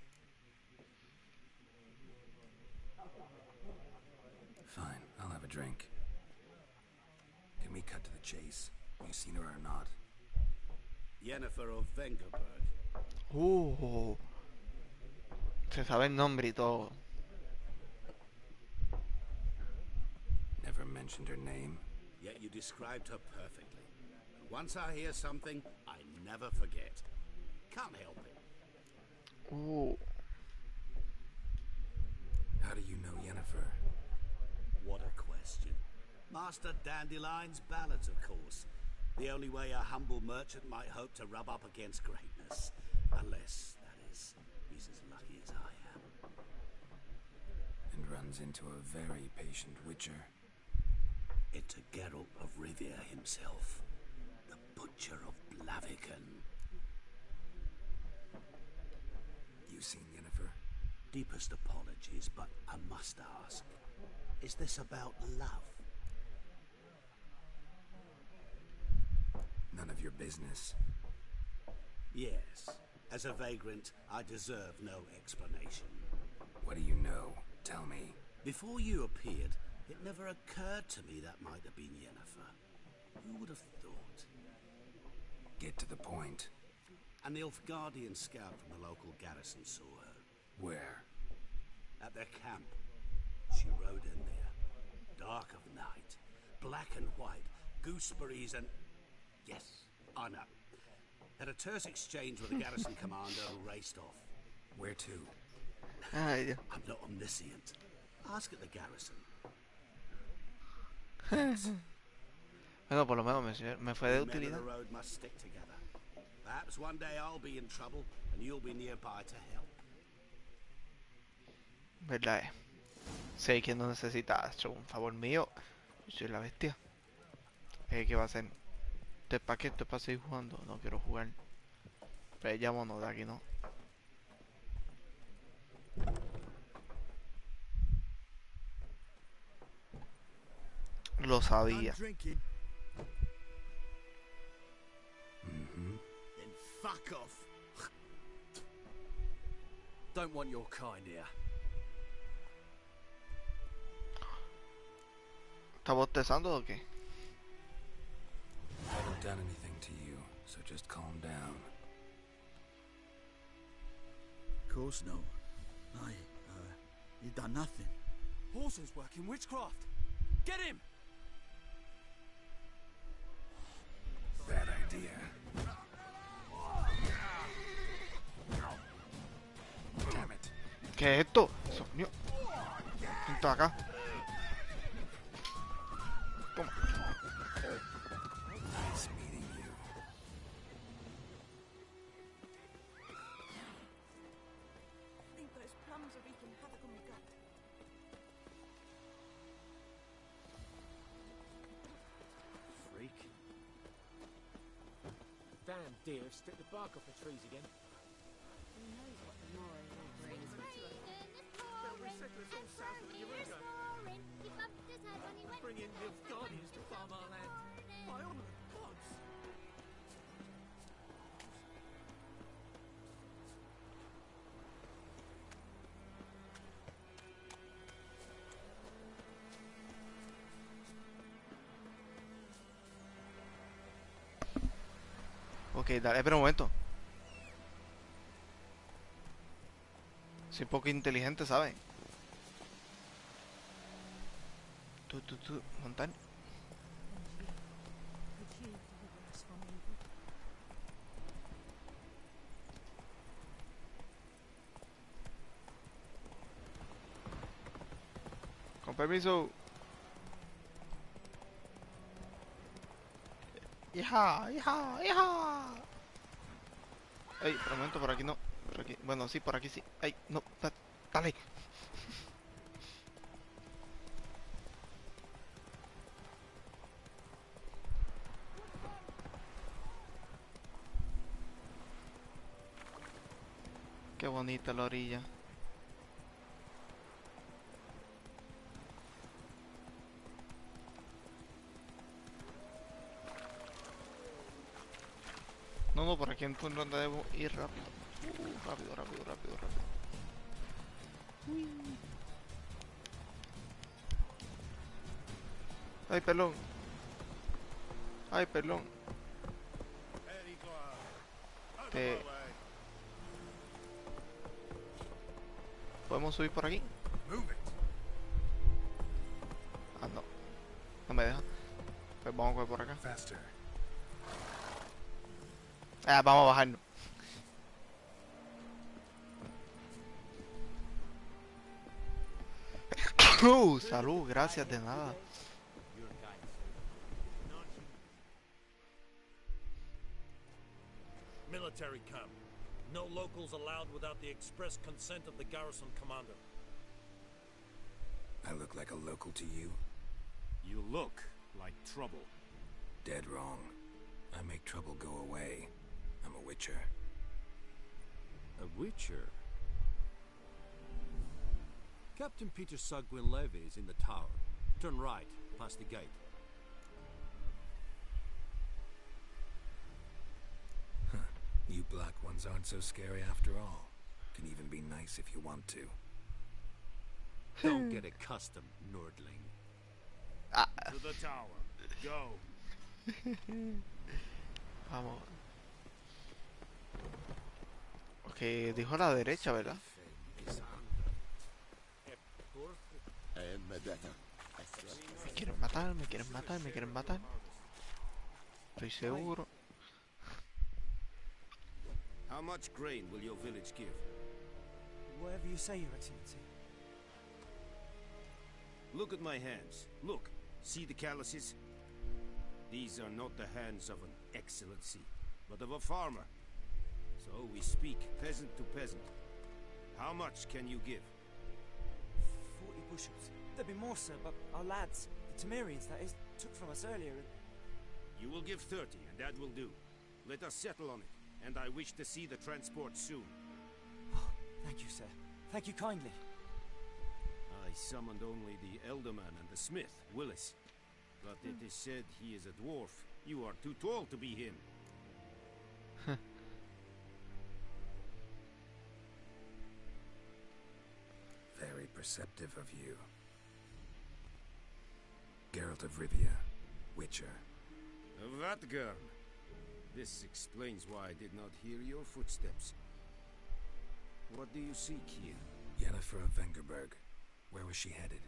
Fine, I'll have a drink. Can we cut to the chase? Have you seen her or not? Yennefer of Vengerberg. Se sabe el nombre y todo. Never mentioned her name. Yet you described her perfectly. Once I hear something, I never forget. Can't help it. How do you know Yennefer? What a question. Master Dandelion's ballads, of course. The only way a humble merchant might hope to rub up against greatness. Unless, that is, he's as lucky as I am. And runs into a very patient witcher. Into Geralt of Rivia himself. The Butcher of Blaviken. You seen Yennefer? Deepest apologies, but I must ask. Is this about love? None of your business. Yes. As a vagrant, I deserve no explanation. What do you know? Tell me. Before you appeared, it never occurred to me that might have been Yennefer. Who would have thought? Get to the point. An Nilfgaardian scout from the local garrison saw her. Where? At their camp. She rode in there. Dark of night. Black and white. Gooseberries and... Yes, I know. Had a terse exchange with the garrison commander who raced off. Where to? Ay, I'm not omniscient. Ask at the garrison. bueno, por lo menos me fue de You men utilidad. of the road must stick together. Perhaps one day I'll be in trouble and you'll be nearby to help. ¿Verdad? Sé que no necesita un favor mío. Yo soy la bestia. ¿Qué va a hacer? para qué? Esto es para seguir jugando. No quiero jugar. Pero ya vámonos de aquí, ¿no? Lo sabía. Mm-hmm. Then fuck off. Don't want your kind here. ¿Está bostezando o qué? I haven't done anything to you, so just calm down. Of course no. You done nothing. Horses work in witchcraft. Get him! Bad idea. Damn it. ¿Qué es esto? Dios mío. ¿Quién está acá? Toma. Nice meeting you. I think those plums are wreaking havoc on my gut. Freak. Damn deer have stripped the bark off the trees again. Who knows what the morrow will bring? Bring in Nilfgaardians to farm our land. By all the gods! Ok, dale, espera un momento. Soy poco inteligente, ¿sabes? Tú, montaña. Con permiso. Hija. Ey, por un momento, por aquí no. Por aquí. Bueno, sí, por aquí sí. Ey, no, dale. Qué bonita la orilla. No, por aquí en turno debo ir rápido. Rápido. Uy. Ay, pelón. ¿Podemos subir por aquí? Ah, no. No me deja. Pues vamos a coger por acá. Ah, vamos a bajarnos. Salud, gracias, de nada. Military camp. No locals allowed without the express consent of the garrison commander. I look like a local to you? You look like trouble. Dead wrong. I make trouble go away. I'm a witcher. A witcher? Captain Peter Sagwin Levy is in the tower. Turn right, past the gate. You black ones aren't so scary after all. Can even be nice if you want to. Don't get accustomed, Nordling. To the tower. Go. Vamos. Ok, dijo a la derecha, ¿verdad? Me quieren matar. Estoy seguro. How much grain will your village give? Whatever you say, Your Excellency. Look at my hands. Look. See the calluses? These are not the hands of an excellency, but of a farmer. So we speak peasant to peasant. How much can you give? 40 bushels. There'd be more, sir, but our lads, the Temerians, that is, took from us earlier. You will give 30, and that will do. Let us settle on it, and I wish to see the transport soon. Oh, thank you, sir. Thank you kindly. I summoned only the Elderman and the smith, Willis. But it is said he is a dwarf. You are too tall to be him. Very perceptive of you. Geralt of Rivia, Witcher. Vatgern. This explains why I did not hear your footsteps. What do you seek here? Yennefer of Vengerberg. Where was she headed?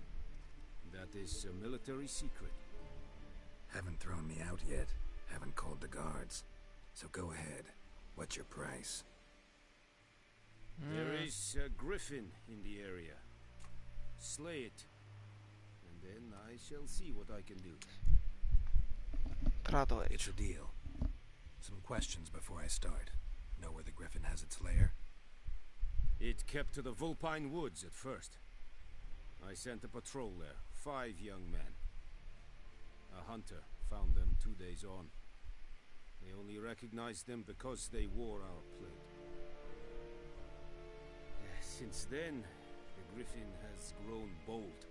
That is a military secret. Haven't thrown me out yet. Haven't called the guards. So go ahead. What's your price? There is a griffin in the area. Slay it. And then I shall see what I can do. Trato It's a deal. Some questions before I start. Know where the griffin has its lair? It kept to the Vulpine Woods at first. I sent a patrol there, 5 young men. A hunter found them 2 days on. They only recognized them because they wore our plate. Since then, the griffin has grown bold.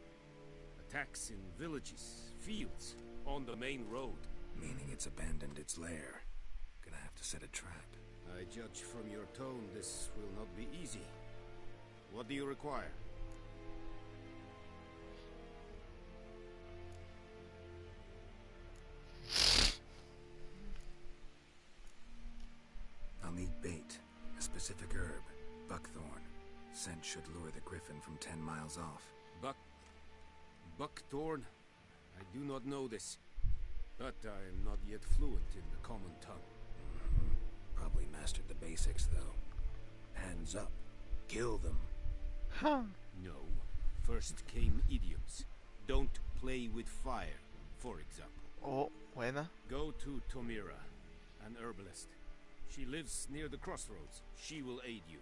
Attacks in villages, fields, on the main road. Meaning it's abandoned its lair. Gonna have to set a trap. I judge from your tone this will not be easy. What do you require? I'll need bait. A specific herb. Buckthorn. Scent should lure the griffin from 10 miles off. Buckthorn? I do not know this. But I am not yet fluent in the common tongue. Probably mastered the basics, though. Hands up. Kill them. Huh. No. First came idioms. Don't play with fire, for example. Oh, buena. Go to Tomira, an herbalist. She lives near the crossroads. She will aid you.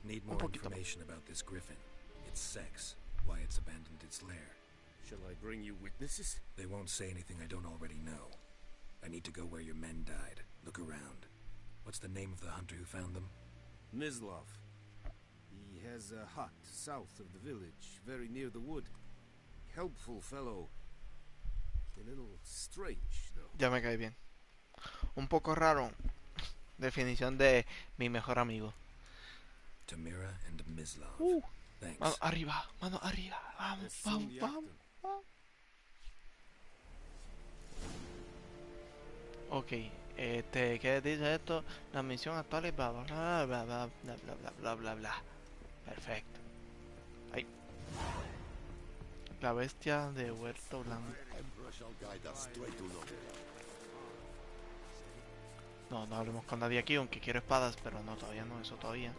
Need more information about this griffin. Its sex. Why it's abandoned its lair. Shall I bring you witnesses? They won't say anything I don't already know. I need to go where your men died. Look around. What's the name of the hunter who found them? Mislav. He has a hut south of the village, very near the wood. Helpful fellow. A little strange, though. Ya me cae bien. Un poco raro. Definición de mi mejor amigo. Tamira and Mislav. Thanks. Mano arriba, mano arriba. Vamos, vamos, vamos. Ok, ¿qué dice esto? La misión actual es bla bla bla bla bla bla bla bla bla bla bla. Perfecto. Ahí. La bestia de Huerto Blanco. No, no hablemos con nadie aquí, aunque quiero espadas, pero no, todavía no, eso todavía.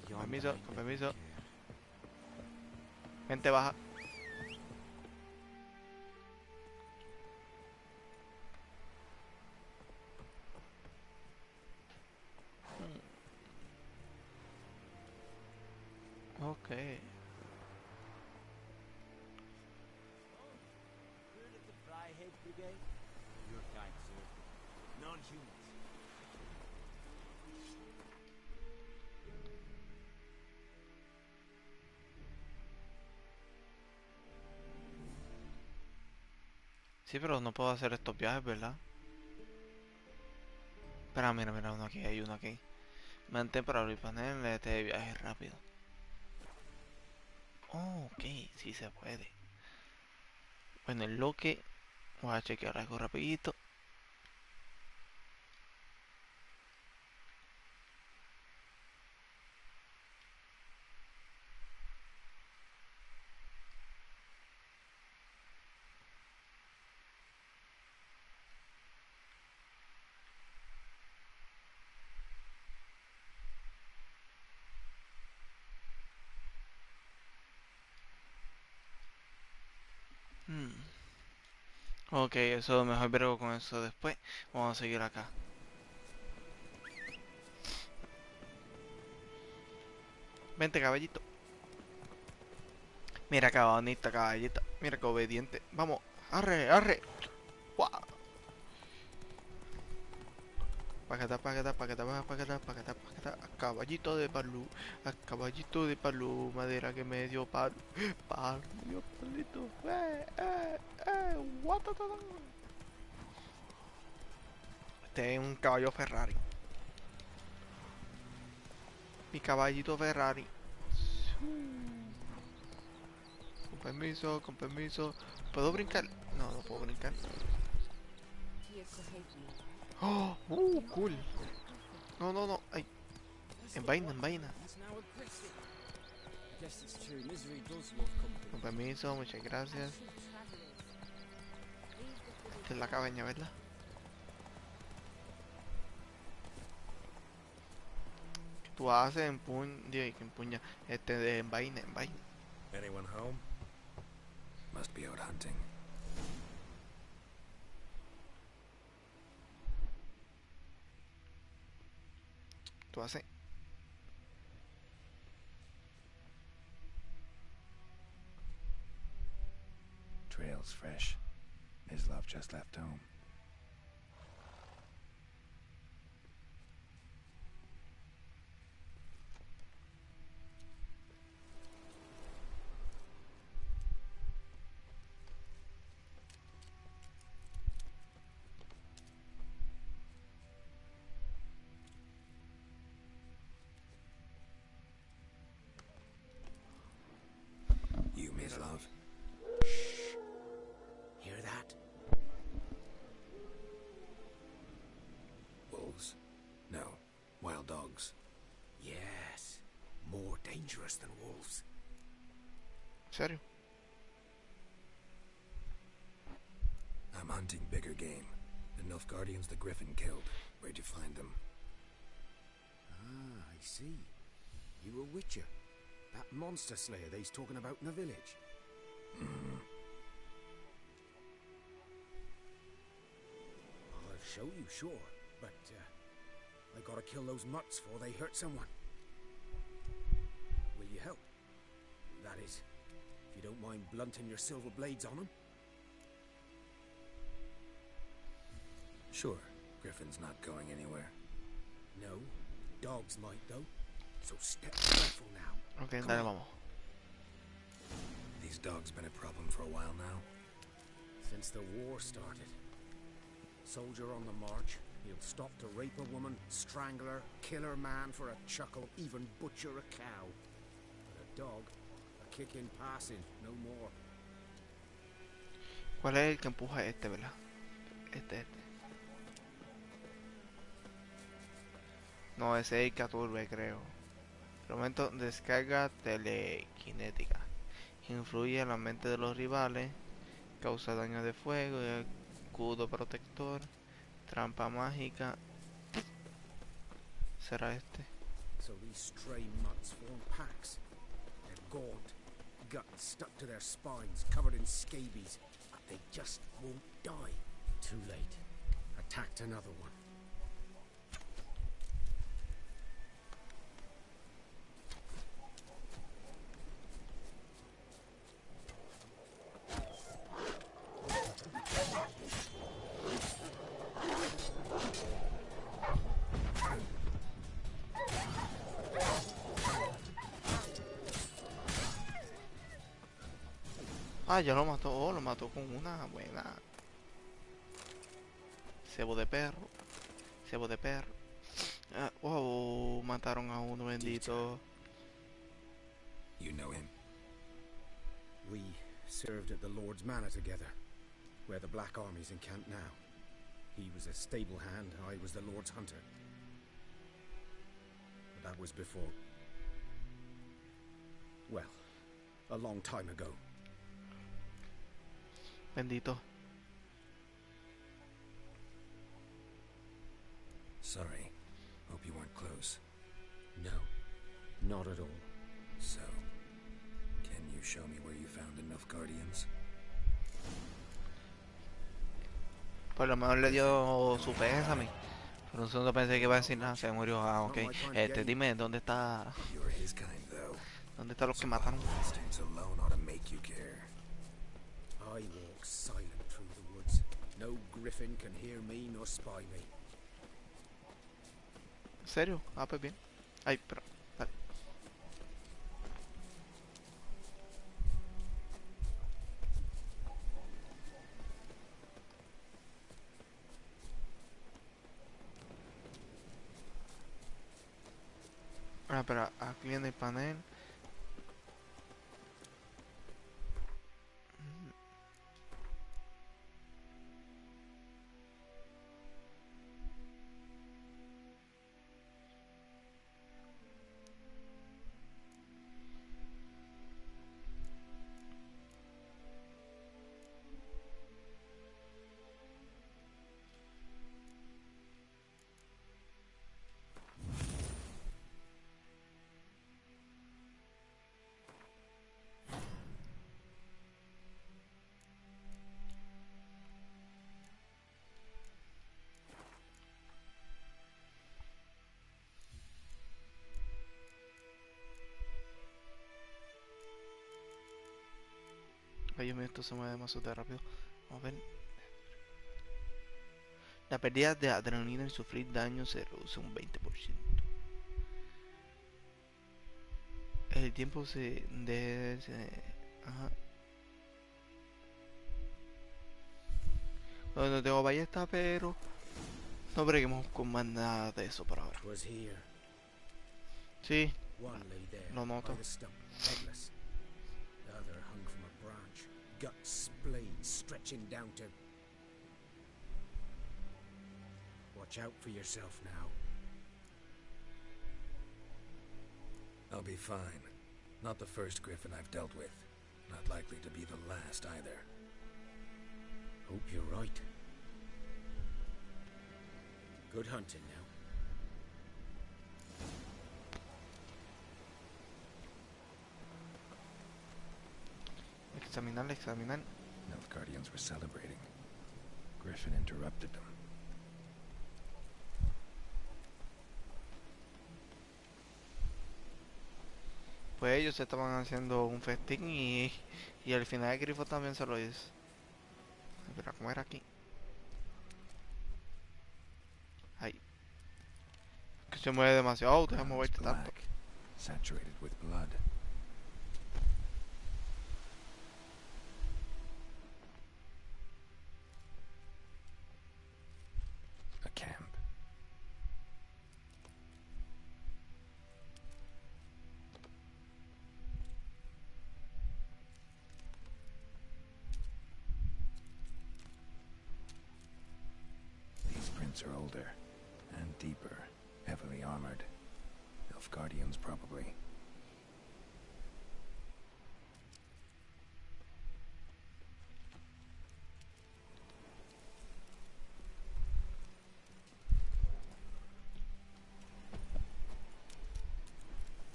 Con permiso, con permiso. Gente baja. Ok. Sí, pero no puedo hacer estos viajes, ¿verdad? Espera, mira, mira, uno aquí, hay uno aquí. Mantén para abrir panel de viaje rápido. Oh, ok, sí se puede. Bueno, en lo que voy a chequear algo rapidito. Ok, eso mejor brego con eso después. Vamos a seguir acá. Vente, caballito. Mira qué bonito, caballito. Mira qué obediente. Vamos, arre, arre. Guau. Pacata, pacata, pacata, pacata, pacata, pacata. A caballito de palo. A caballito de palo. Madera que me dio palo. Palo, me dio palito. Guatatata. Este es un caballo Ferrari. Mi caballito Ferrari. Con permiso, con permiso. ¿Puedo brincar? No, no puedo brincar. Oh, cool. No, no, no. Ay. En vaina, en vaina. Con permiso, muchas gracias. Esta es la cabaña, ¿verdad? ¿Qué tú haces en que empuña? En vaina, en vaina. Anyone home? Must be out hunting. Tú haces. Trail's fresh. Mislav just left home. You, Mislav? Shh. Hear that? Wolves? No. Wild dogs. Yes. More dangerous than wolves. ¿Serio? I'm hunting bigger game. The Nilfgaardians the Griffin killed. Where'd you find them? Ah, I see. You a witcher. That monster slayer they's talking about in the village. I'll show you, sure. But, I gotta kill those mutts before they hurt someone. Will you help? That is, if you don't mind blunting your silver blades on them. Sure. Griffin's not going anywhere. No, dogs might though. So step careful now. Ok, Come dale, on. vamos. These dogs been a problem for a while now. Since the war started. Soldier on the march, he'll stop to rape a woman, strangle her, kill her man for a chuckle, even butcher a cow. But a dog, a kick in passing, no more. ¿Cuál es el que empuja este, verdad? Este. No, ese es el que aturbe, creo. De momento, descarga telequinética. Influye en la mente de los rivales. Causa daño de fuego. Escudo protector. Trampa mágica. ¿Será este? So these stray mutts form packs. They're gaunt, guts stuck to their spines, covered in scabies. But they just won't die. Too late. Attacked another one. Ah, ya lo mató. Oh, lo mató con una buena. Cebo de perro. Cebo de perro. Ah, oh, mataron a uno, bendito. You know him? We served at the Lord's Manor together, where the Black Army's encamped now. He was a stable hand, I was the Lord's hunter. But that was before... well, a long time ago. Bendito. Sorry. Hope you weren't close. No, not at all. So, can you show me where you found the Nilfgaardians? Por lo menos le dio su pésame. Por un segundo pensé que iba a decir nada, se murió. Ah, ok. Dime, ¿dónde está? You're his kind, though. ¿Dónde están los que mataron? Instincts alone ought to make you care. I walk silent through the woods. No griffin can hear me nor spy me. ¿En serio? Ah, pues bien. Ay, pero... Dale. Ah, pero aquí en el panel... Ay, Dios mío, esto se mueve demasiado de rápido. Vamos a ver. La pérdida de adrenalina al sufrir daño se reduce un 20%. El tiempo ajá. Bueno, no tengo ballesta, pero no breguemos con más nada de eso por ahora. Sí, lo noto. The other hung from a branch, guts, spleen stretching down to... Watch out for yourself now. I'll be fine. Not the first griffin I've dealt with. Not likely to be the last either. Hope you're right. Good hunting now. Examinar, examinar. Nilfgaardians were celebrating. Griffin interrupted them. Pues ellos estaban haciendo un festín y al final el grifo también se lo hizo. Pero ¿cómo era aquí? Ay. Que se mueve demasiado, déjame moverte tanto. Saturated with blood. A camp. These prints are older and deeper, heavily armored. Nilfgaardians, probably.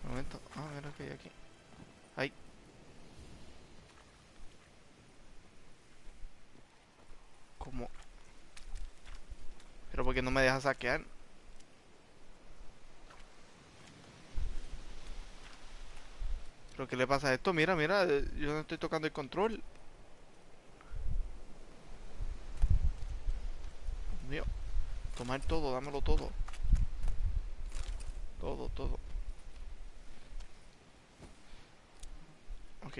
Un momento. Ah, mira que hay aquí. Ay. ¿Cómo? Pero ¿por qué no me deja saquear? ¿Pero qué le pasa a esto? Mira, mira, yo no estoy tocando el control. Dios mío. Tomar todo, dámelo todo. Todo, todo. Ok.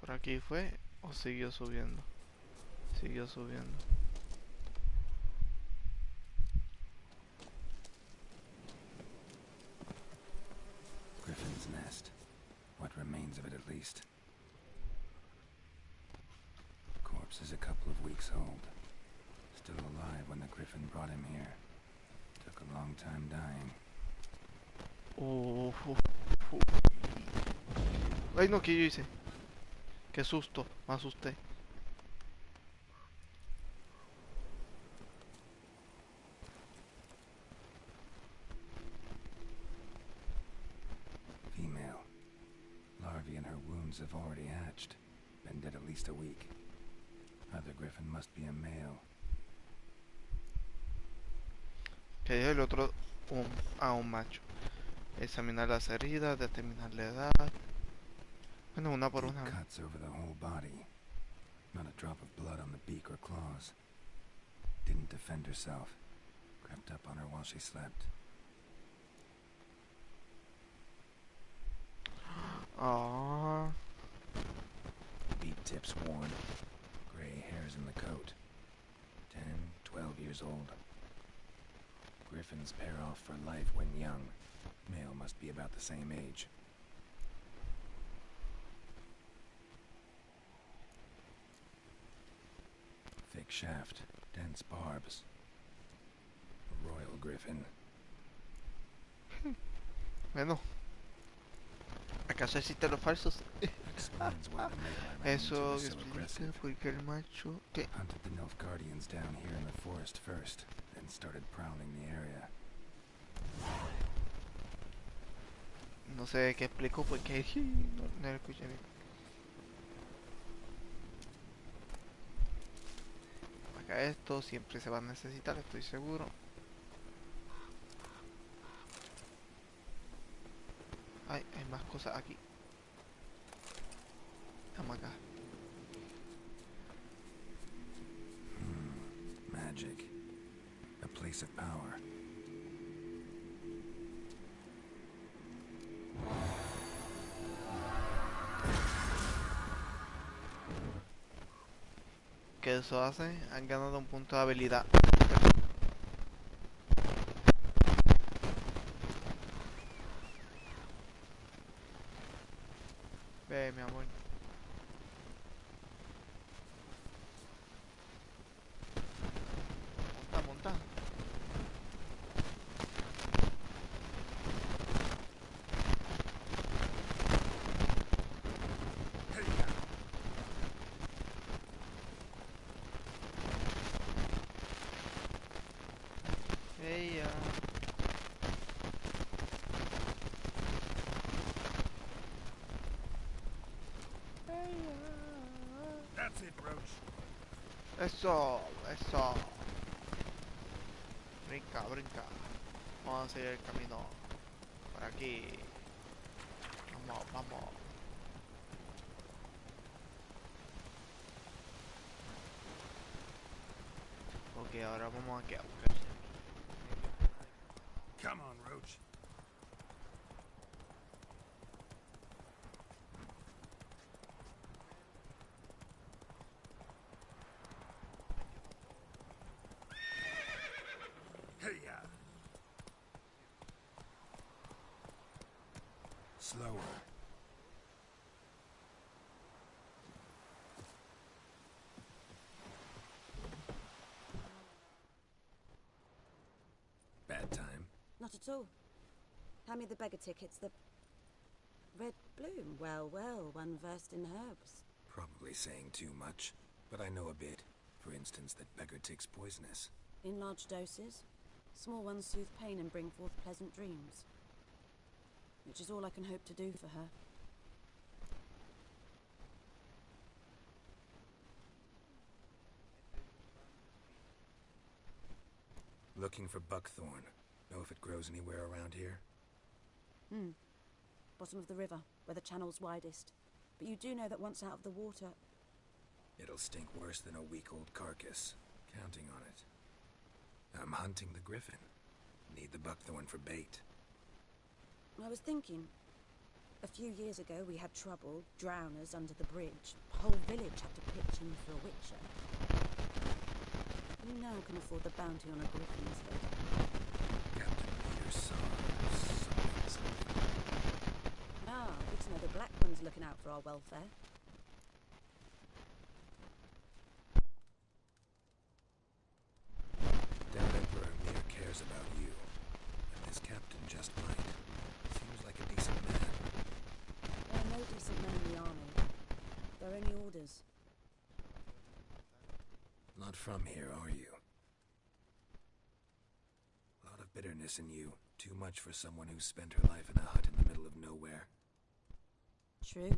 ¿Por aquí fue o siguió subiendo? Siguió subiendo. Griffin's nest. What remains of it, at least. Corpse is a couple of weeks old. Still alive when the griffin brought him here. Took a long time dying. Ay, no, ¿qué yo hice? Qué susto, me asusté. drones have already hatched. Been dead at least a week. Other griffin must be a male. Que dijo el otro un macho. Examinar las heridas, determinar la edad. Bueno, una por Deep una. cuts over the whole body. Not a drop of blood on the beak or claws. Didn't defend herself. Crept up on her while she slept. Aww. Beak tips worn. Gray hairs in the coat. 10, 12 years old. Griffins pair off for life when young. Male must be about the same age. Thick shaft, dense barbs. A royal griffin. Bueno. ¿Acaso existen los falsos? Eso explica por qué el macho... ¿Qué? Hunted the Nilfgaardians down here in the forest first, then started prowling the area. No sé qué explico porque no lo escuché bien. Acá esto siempre se va a necesitar, estoy seguro. Ay, hay más cosas aquí. Vamos acá. Magic. A place of power. ¿Qué eso hace? Han ganado un punto de habilidad. Ve, mi amor. Monta, monta. Ella. That's it, Roach. Eso, eso. Brinca, brinca. Vamos a seguir el camino. Por aquí. Vamos, vamos. Ok, ahora vamos aquí a buscar. Come on, Roach. Hey-ya. Slower. Bad time. Not at all. Hand me the beggar tickets, the... Red bloom. Well, well, one versed in herbs. Probably saying too much, but I know a bit. For instance, that beggar tick's poisonous. In large doses. Small ones soothe pain and bring forth pleasant dreams. Which is all I can hope to do for her. Looking for buckthorn. Know if it grows anywhere around here? Bottom of the river, where the channel's widest. But you do know that once out of the water... It'll stink worse than a week-old carcass. Counting on it. I'm hunting the griffin. Need the buckthorn for bait. I was thinking... A few years ago we had trouble, drowners under the bridge. Whole village had to pitch in for a witcher. You now can afford the bounty on a griffin's head. Captain Peter saw something. Ah, good to know the Black One's looking out for our welfare. That Emperor Mir cares about you. And this captain just might. Seems like a decent man. There are no decent men in the army. They're only orders. Not from here, are you? A lot of bitterness in you. Too much for someone who spent her life in a hut in the middle of nowhere. True.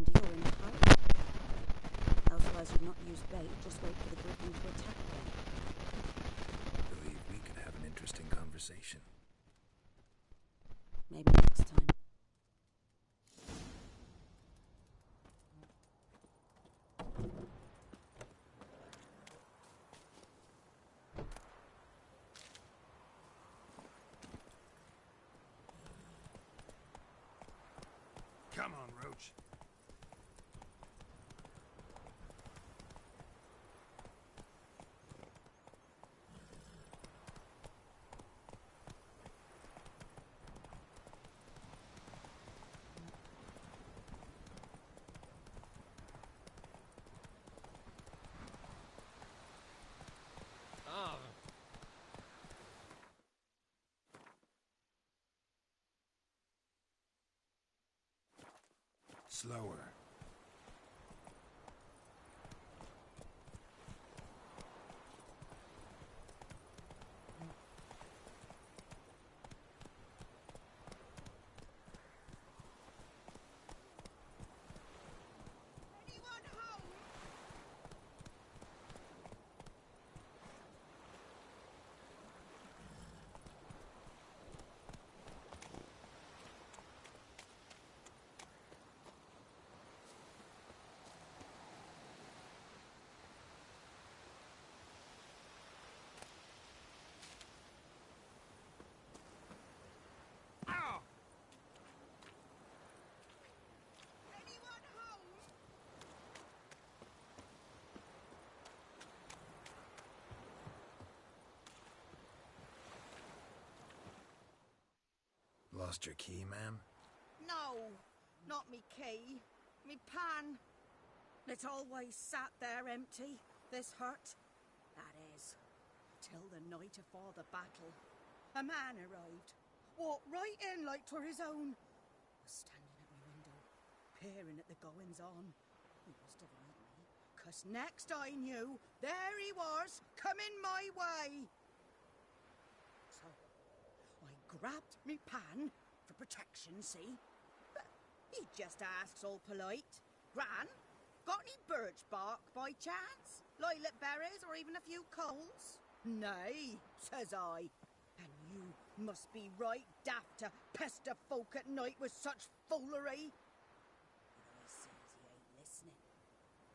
and you're in a hurry. Elsewise you'd not use bait, just wait for the griffin to attack them. I believe we could have an interesting conversation. Maybe next time. Come on, Roach. Slower. Lost your key, ma'am? No, not me key. Me pan. It's always sat there empty, this hut. That is, till the night afore the battle. A man arrived, walked right in like 'twere his own. Was standing at my window, peering at the goings-on. He must have eyed me, 'cause next I knew, there he was, coming my way. So, I grabbed me pan, for protection, see? But he just asks all polite, Gran, got any birch bark by chance? Lilac berries or even a few coals? Nay, says I. And you must be right daft to pester folk at night with such foolery. But I sees he ain't listening.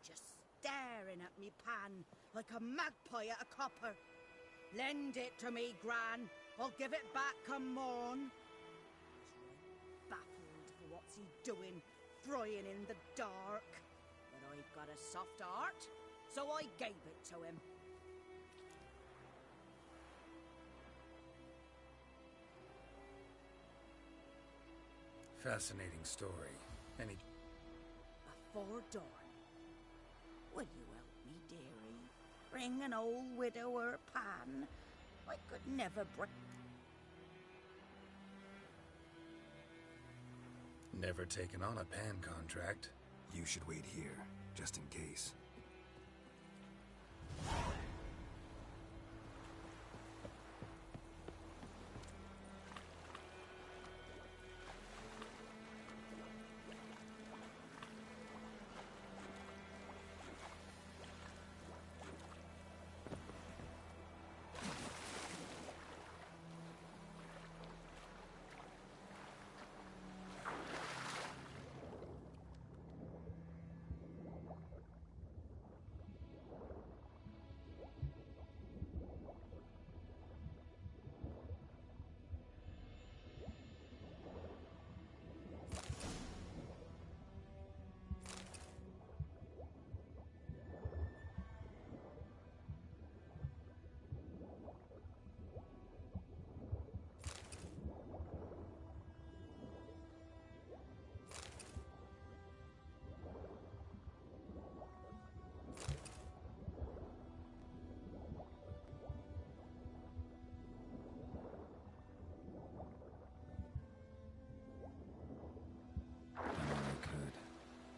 Just staring at me pan like a magpie at a copper. Lend it to me, Gran. I'll give it back come morn. He's right baffled for what's he doing, frying in the dark. But I've got a soft heart, so I gave it to him. Fascinating story. Any... Before dawn. Will you help me, dearie? Bring an old widower pan. I could never bring... Never taken on a pan contract. You should wait here, just in case.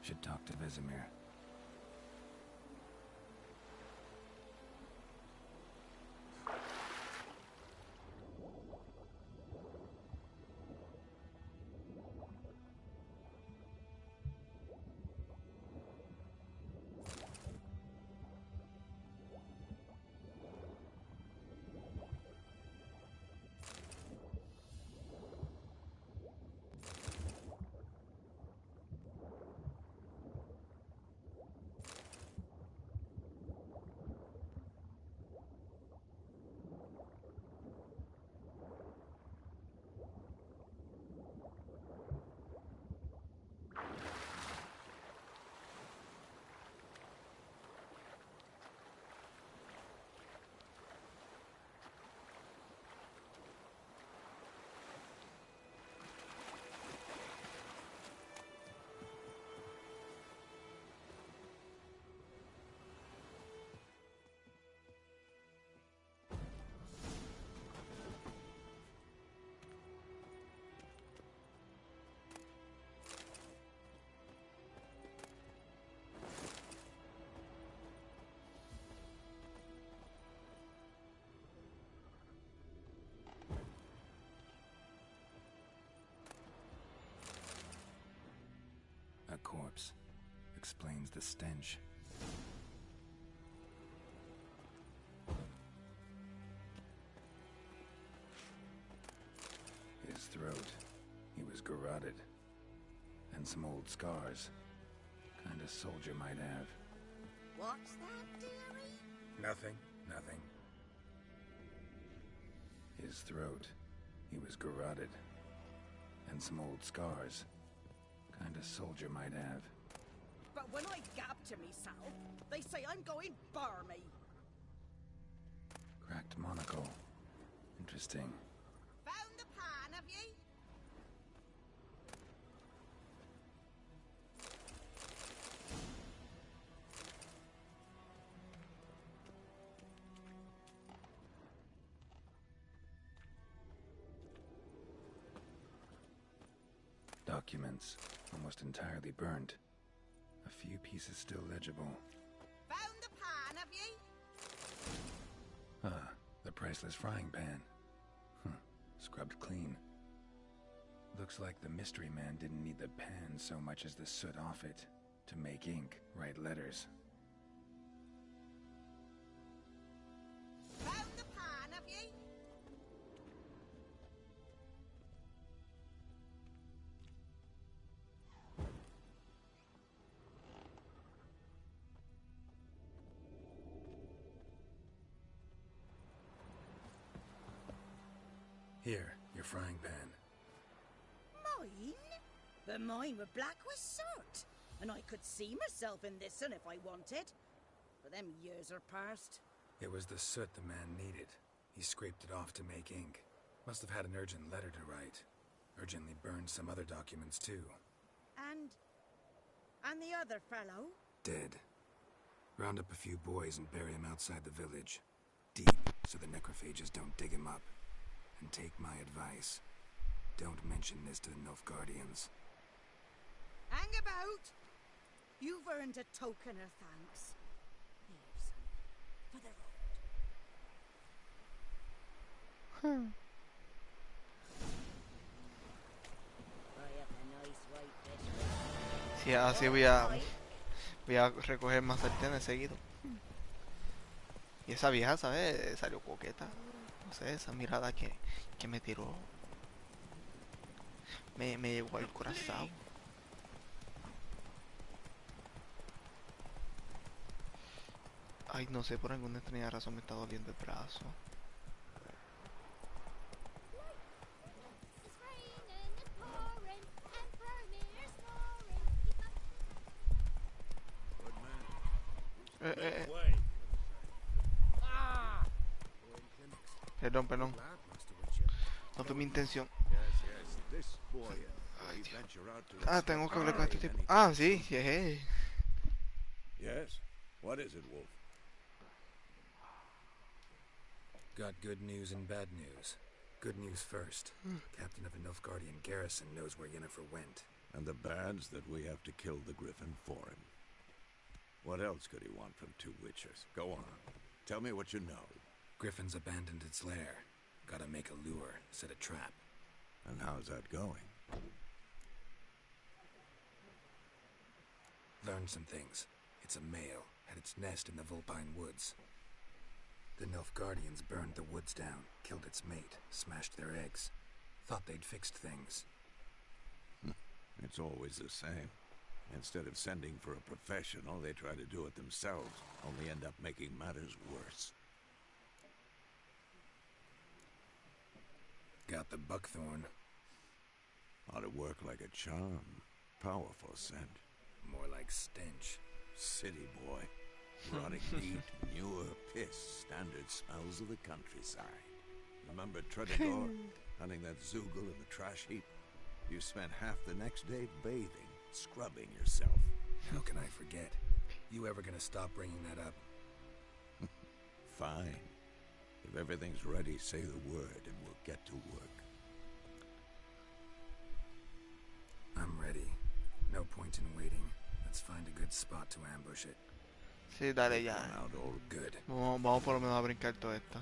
Should talk to Vesemir. corpse. Explains the stench. His throat. He was garroted. And some old scars. Kind of soldier might have. What's that, dearie? Nothing. His throat. He was garroted. And some old scars. Kind of soldier might have. But when I gab to myself, they say I'm going barmy. Cracked monocle. Interesting. Found the pan, have ye? Documents. Almost entirely burnt. A few pieces still legible. Found the pan, have ye? Ah, the priceless frying pan. Scrubbed clean. Looks like the mystery man didn't need the pan so much as the soot off it to make ink, write letters. Found the pan, have ye? Here, your frying pan. Mine? But mine were black with soot. And I could see myself in this one if I wanted. But them years are past. It was the soot the man needed. He scraped it off to make ink. Must have had an urgent letter to write. Urgently burned some other documents too. And the other fellow? Dead. Round up a few boys and bury him outside the village. Deep, so the necrophages don't dig him up. And take my advice. Don't mention this to the Nilfgaardians. Hang about! You've earned a token of thanks. Here, son, for the road. Sí, así voy a recoger más sartenes seguido. Y esa vieja, ¿sabes? Salió coqueta. No sé, esa mirada que me tiró. Me llegó al corazón. Ay, no sé, por alguna extraña razón me está doliendo el brazo. Perdón. No fue mi intención. Ay, Dios. Tengo que hablar con este tipo. Sí, yeah. Yes? What is it, Wolf? Got good news and bad news. Good news first. Captain of the Nilfgaardian garrison knows where Yennefer went. And the bad's that we have to kill the Griffin for him. What else could he want from two witchers? Go on. Tell me what you know. Griffin's abandoned its lair. Gotta make a lure, set a trap. And how's that going? Learned some things. It's a male, had its nest in the Vulpine Woods. The Nilfgaardians burned the woods down, killed its mate, smashed their eggs. Thought they'd fixed things. It's always the same. Instead of sending for a professional, they try to do it themselves, only end up making matters worse. Got the buckthorn. Ought to work like a charm. Powerful scent. More like stench. City boy. Rotting meat, manure, piss, standard smells of the countryside. Remember Tredigor, hunting that Zoogle in the trash heap? You spent half the next day bathing, scrubbing yourself. How can I forget? You ever gonna stop bringing that up? Fine. If everything's ready, say the word and we'll get to work. I'm ready. No point in waiting. Let's find a good spot to ambush it. Sí, dale ya. Good. Vamos por lo menos a brincar todo esto.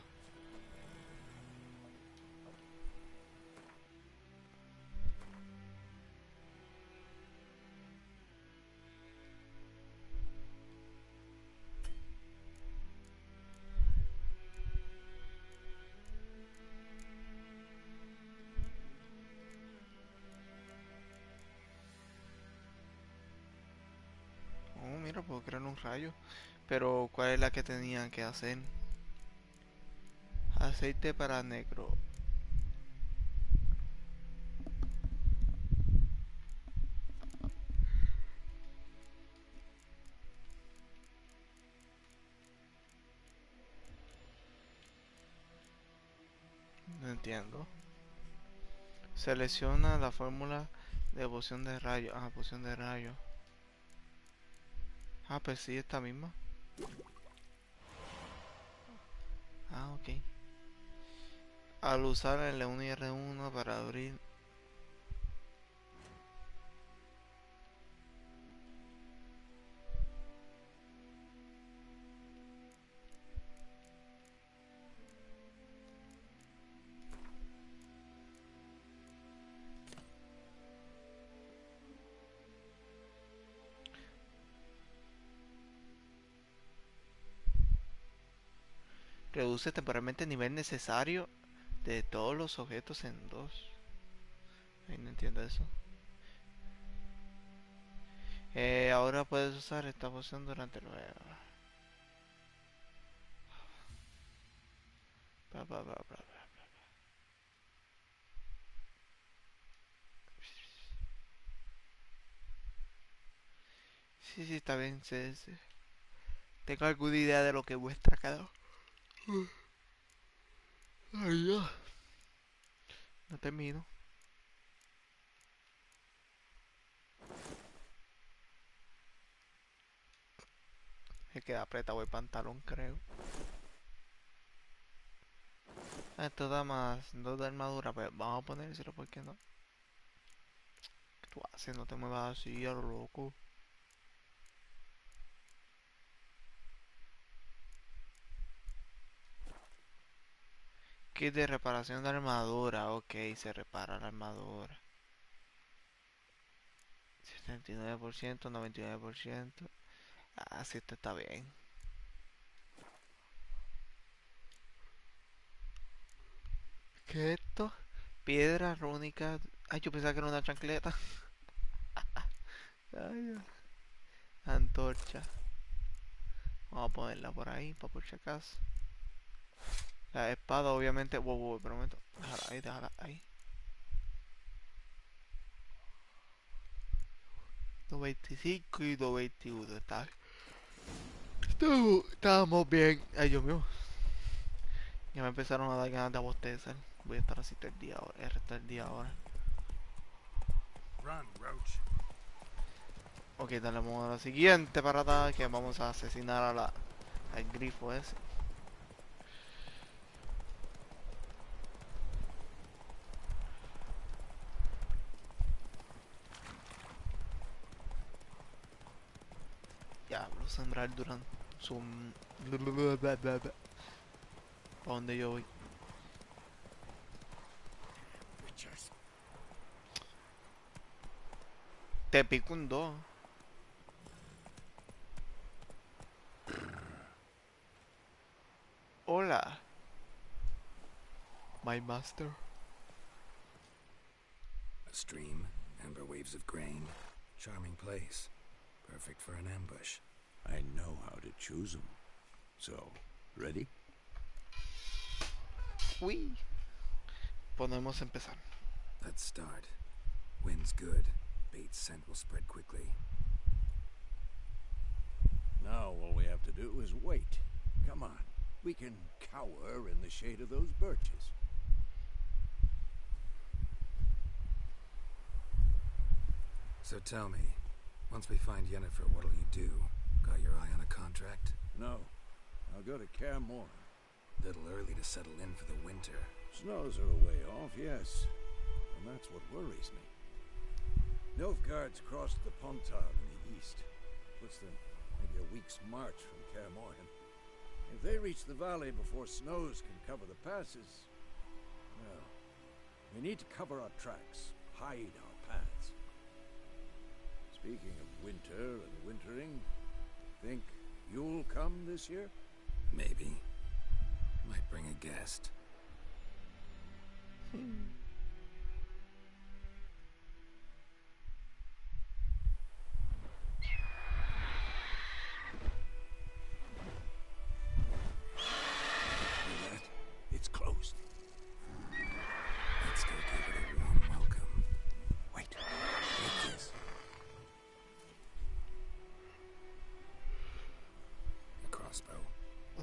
piedra, puedo crear un rayo. Pero ¿cuál es la que tenía que hacer? Aceite para negro. No entiendo. Selecciona la fórmula de poción de rayo. Ah, poción de rayo. Ah, pues sí, esta misma. Ah, ok. Al usar el L1 y R1 para abrir. Reduce temporalmente el nivel necesario de todos los objetos en 2. Ay, no entiendo eso. Ahora puedes usar esta poción durante el juego. Bla, bla, bla, bla, bla. Sí, sí, está bien. Sí, sí. Tengo alguna idea de lo que muestra cada. Ay, ya. No termino. Me queda apretado el pantalón, creo. Esto da más 2 de armadura, pero vamos a ponérselo porque no. ¿Qué tú haces? No te muevas así a lo loco. Kit de reparación de armadura. Ok, se repara la armadura. 79%, 99%. Ah, sí, esto está bien. ¿Qué es esto? Piedra rúnica. Ay, yo pensaba que era una chancleta. Ay, antorcha. Vamos a ponerla por ahí, para por si acaso. La espada, obviamente. Wow, wow, pero un momento. Déjala ahí. 225 y 221. Estábamos bien. Ay, Dios mío. Ya me empezaron a dar ganas de bostezar. Voy a estar así todo el día ahora. El resto del día ahora. Run, Roach. Ok, dale, vamos a la siguiente parada. Que vamos a asesinar a al grifo ese. Diablo, sembrar durante su... ¿Para dónde yo voy? Witchers. Te pico un 2. Hola. My master. A stream, amber waves of grain. Charming place. Perfect for an ambush. I know how to choose them. So, ready? Uy. Podemos empezar. Let's start. Wind's good. Bait's scent will spread quickly. Now all we have to do is wait. Come on. We can cower in the shade of those birches. So tell me, once we find Yennefer, what'll you do? Got your eye on a contract? No. I'll go to Kaer Morhen. Little early to settle in for the winter. Snows are a way off, yes. And that's what worries me. Nilfgaard's crossed the Pontar in the east. Puts them maybe a week's march from Kaer Morhen. If they reach the valley before snows can cover the passes, well, we need to cover our tracks, hide our paths. Speaking of winter and wintering, think you'll come this year? Maybe. Might bring a guest.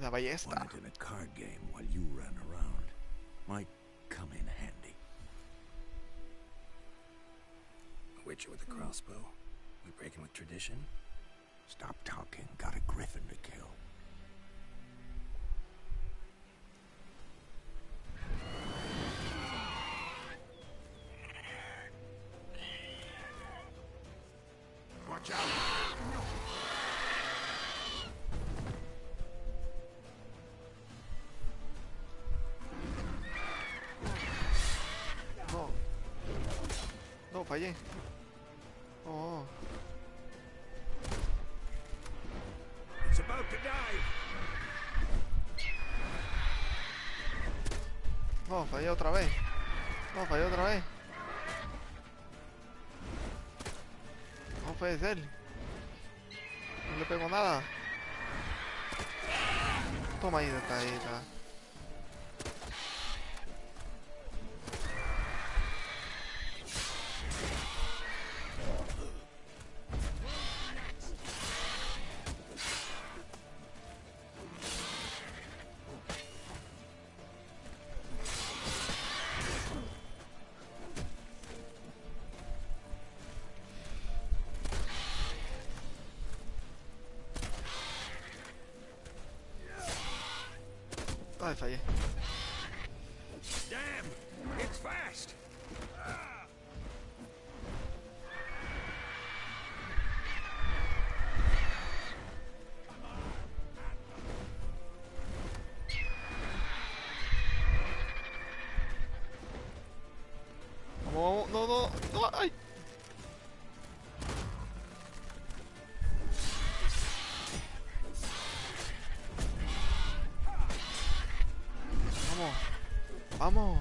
La ballesta. Won it in a card game while you ran around. Might come in handy. A witcher with a crossbow. We breaking with tradition? Stop talking. Got a griffin to kill. Watch out! No. No, fallé. Oh. It's about to die. No, fallé otra vez. No, fallé otra vez. No puede ser. No le pego nada. Toma ahí, detallita. Ay, fallé. Damn! It's fast! Vamos, no, no, no, ay. Vamos, vamos.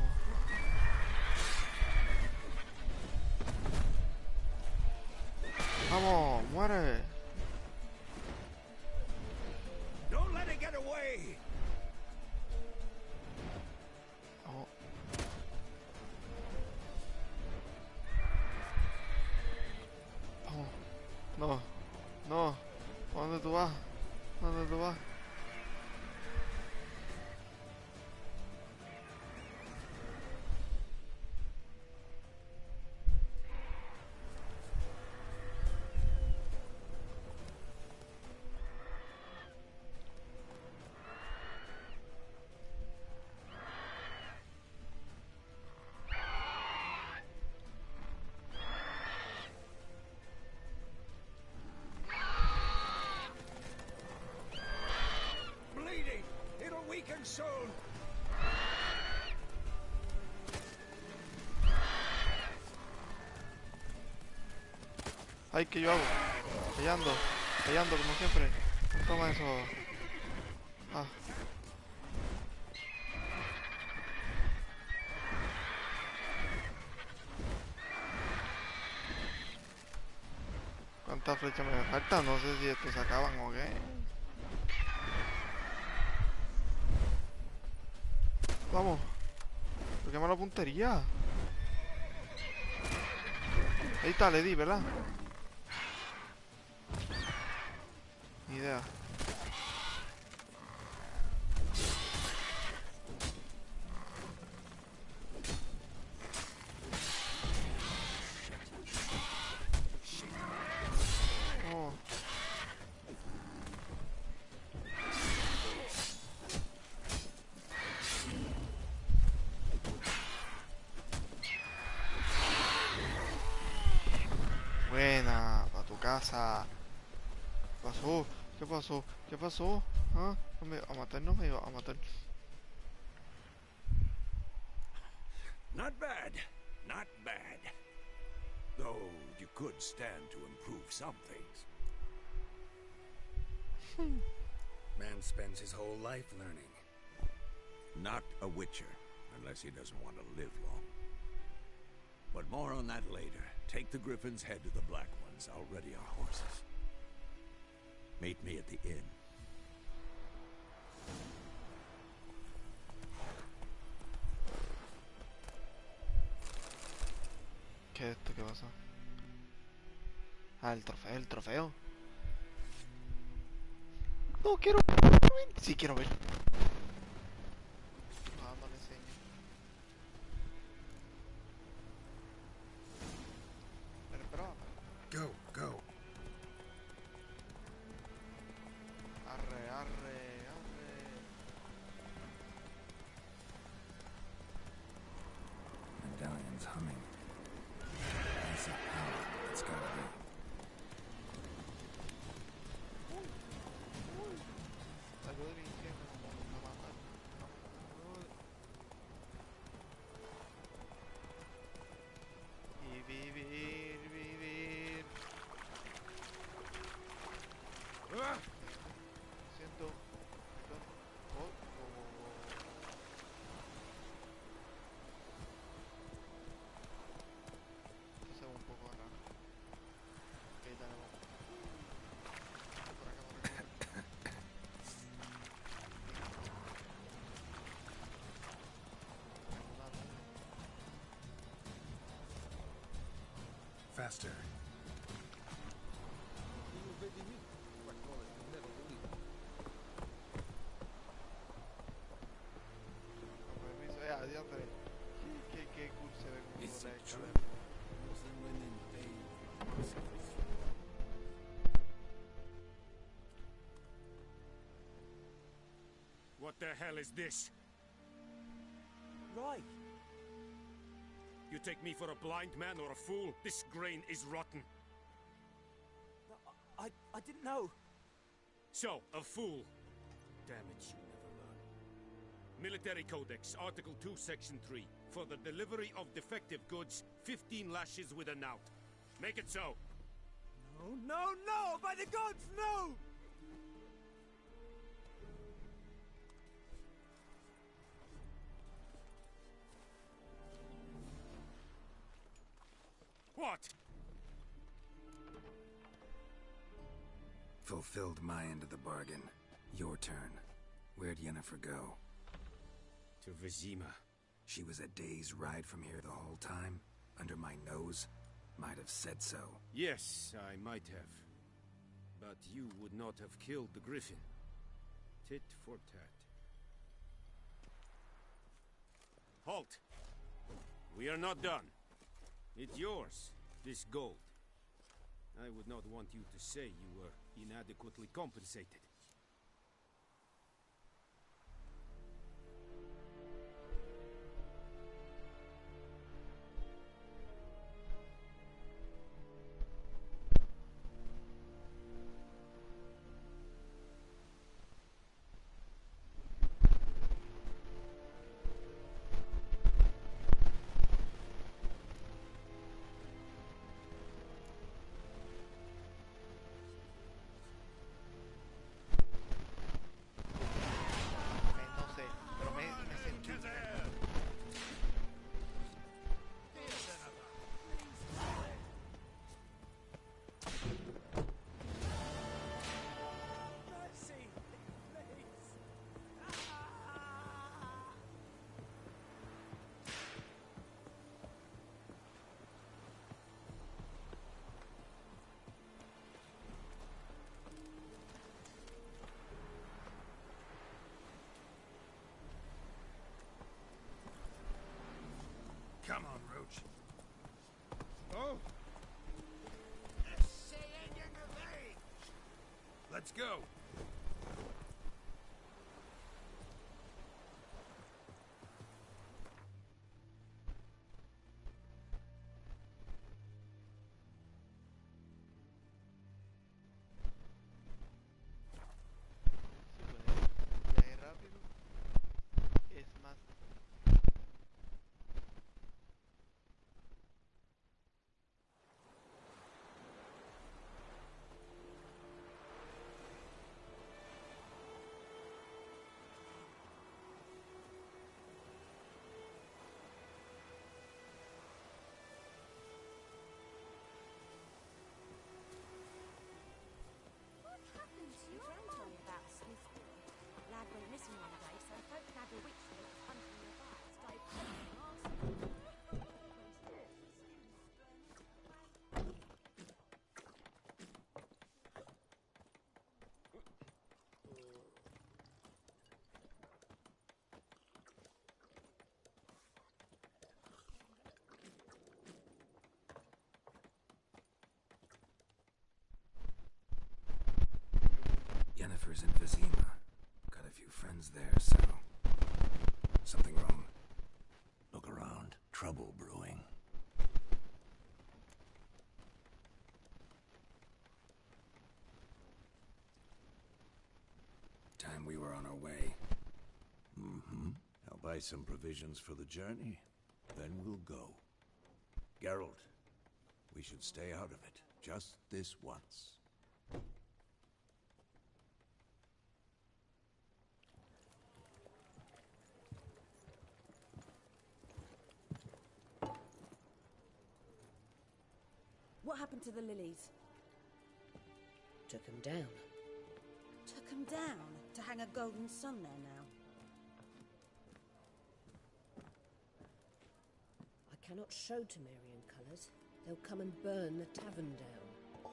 Vamos, muere. Don't let it get away! Oh. Vamos. No, no. ¿A dónde tú vas? ¿A dónde tú vas? Bleeding! It'll weaken soon! Ay, ¿qué yo hago? Fallando, fallando como siempre. Toma eso. Ah. ¿Cuántas flechas me faltan? No sé si estos se acaban o qué. Vamos. ¿Por qué mala puntería? Ahí está, le di, ¿verdad? Ni idea. Oh. Buena, para tu casa. ¿Qué pasó? ¿Qué pasó? ¿Qué pasó? ¿Ah? No me, a matar no me iba a matar. Not bad. Not bad. Though you could stand to improve some things. Man spends his whole life learning. Not a witcher, unless he doesn't want to live long. But more on that later. Take the griffin's head to the Black Ones. I'll ready our horses. Meet me at the inn. ¿Qué es esto? ¿Qué pasó? Ah, el trofeo, el trofeo. No quiero ver. Sí quiero ver. No, no le enseño. Pero. Go, go. Arre, arre, arre. Medallion's humming. Massive power. It's gotta be. Salió del infierno como me matan. Y vivir, vivir. Ah! Siento. Esto se ve un poco raro. Ok, dale, vamos. Por acá, por acá, por acá. Faster. Adiós, qué cool se ve como Is la it true? escalera. Muslim women pay for merciful. What the hell is this? Right. You take me for a blind man or a fool? This grain is rotten. I didn't know. So, a fool. Damn it, you never learn. Military Codex, Article 2, Section 3. For the delivery of defective goods, 15 lashes with a knout. Make it so. No, no, no! By the gods, no! What? Fulfilled my end of the bargain. Your turn. Where'd Yennefer go? To Vizima. She was a day's ride from here the whole time? Under my nose? Might have said so. Yes, I might have. But you would not have killed the griffin. Tit for tat. Halt! We are not done. It's yours, this gold. I would not want you to say you were inadequately compensated. No sé, pero me sentí. Mercy, please. Come on, Roach. Oh! Let's go. Viaje rápido es más. Yennefer's in Vizima. Got a few friends there, so... Something wrong? Look around. Trouble brewing. Time we were on our way. Mm-hmm. I'll buy some provisions for the journey, then we'll go. Geralt, we should stay out of it, just this once. What happened to the lilies? Took them down. Took them down to hang a golden sun there now. I cannot show Temerian colours. They'll come and burn the tavern down.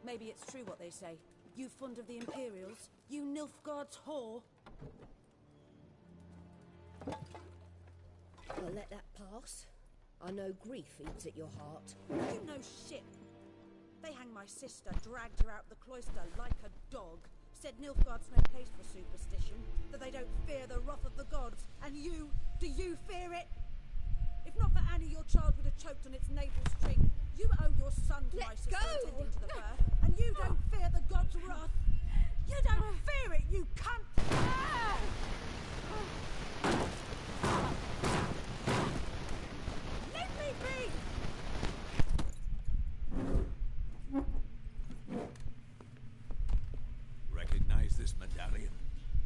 Maybe it's true what they say. You fond of the Imperials? You Nilfgaard's whore? I'll let that pass. I know grief eats at your heart. You know shit. They hanged my sister, dragged her out the cloister like a dog. Said Nilfgaard's no place for superstition, that they don't fear the wrath of the gods. And you, do you fear it? If not for Annie, your child would have choked on its navel string. You owe your son to my sister attending to the birth, and you don't fear the god's wrath. You don't fear it, you cunt! Let me be! Recognize this medallion?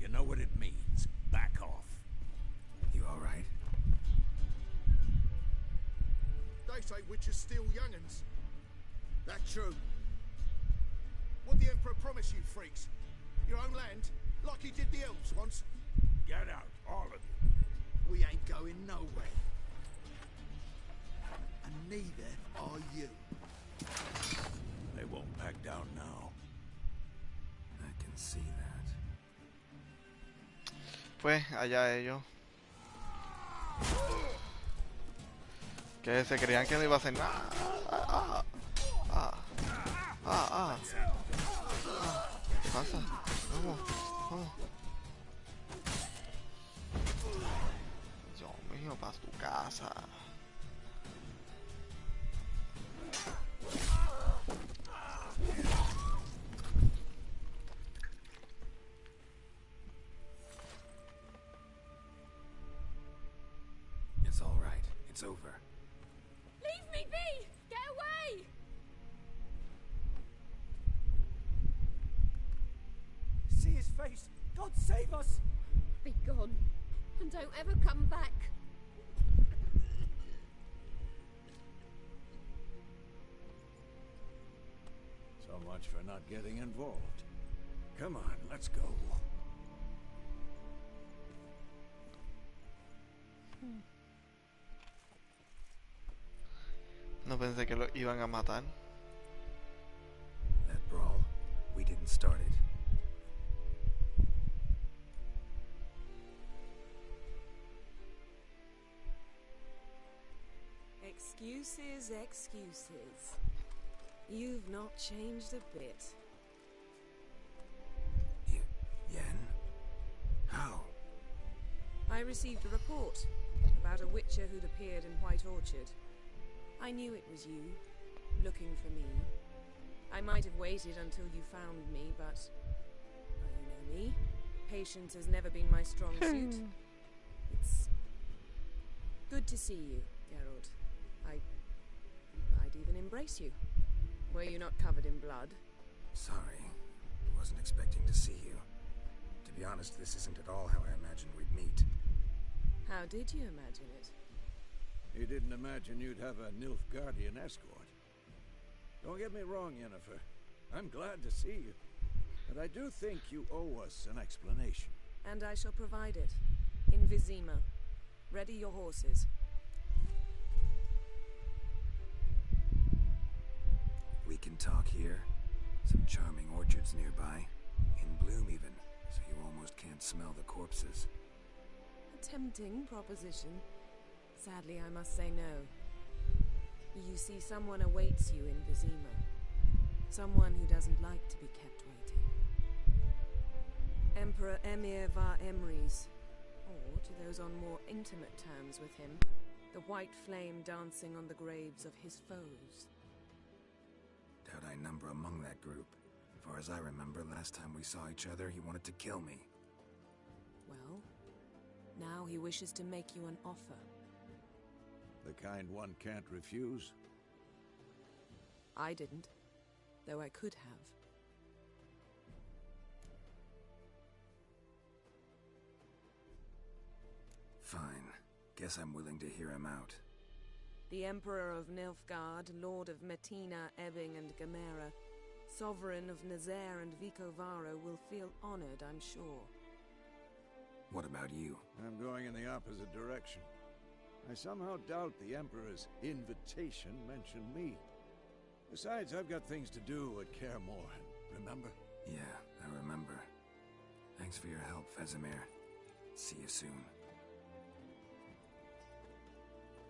You know what it means. Back off. You alright? They say witches steal young'uns. That true? What the Emperor promise you, freaks? Your own land, like he did the elves once? Get out, all of you. We ain't going nowhere. And neither are you. They won't back down now. I can see that. Pues allá ellos. Que se creían que no iba a hacer nada. ¿Qué pasa? Vamos, vamos. Dios mío, para tu casa. It's all right. It's over. Leave me be! Get away! See his face! God save us! Be gone, and don't ever come back. So much for not getting involved. Come on, let's go. No pensé que lo iban a matar. That brawl, we didn't start it. Excuses, excuses. You've not changed a bit. Yen? How? I received a report about a witcher who'd appeared in White Orchard. I knew it was you, looking for me. I might have waited until you found me, but... well, you know me. Patience has never been my strong suit. It's good to see you, Geralt. I'd even embrace you. Were you not covered in blood? Sorry. Wasn't expecting to see you. To be honest, this isn't at all how I imagined we'd meet. How did you imagine it? You didn't imagine you'd have a Nilfgaardian escort. Don't get me wrong, Yennefer. I'm glad to see you. But I do think you owe us an explanation. And I shall provide it. In Vizima. Ready your horses. We can talk here. Some charming orchards nearby. In bloom even, so you almost can't smell the corpses. A tempting proposition. Sadly, I must say no. You see, someone awaits you in Vizima. Someone who doesn't like to be kept waiting. Emperor Emir var Emrys, or to those on more intimate terms with him, the white flame dancing on the graves of his foes. Doubt I number among that group. As far as I remember, last time we saw each other, he wanted to kill me. Well, now he wishes to make you an offer. The kind one can't refuse? I didn't, though I could have. Fine. Guess I'm willing to hear him out. The Emperor of Nilfgaard, Lord of Metina, Ebbing and Gamera, Sovereign of Nazaire and Vicovaro will feel honored, I'm sure. What about you? I'm going in the opposite direction. I somehow doubt the Emperor's invitation mentioned me. Besides, I've got things to do at Kaer Morhen, remember? Yeah, I remember. Thanks for your help, Vesemir. See you soon.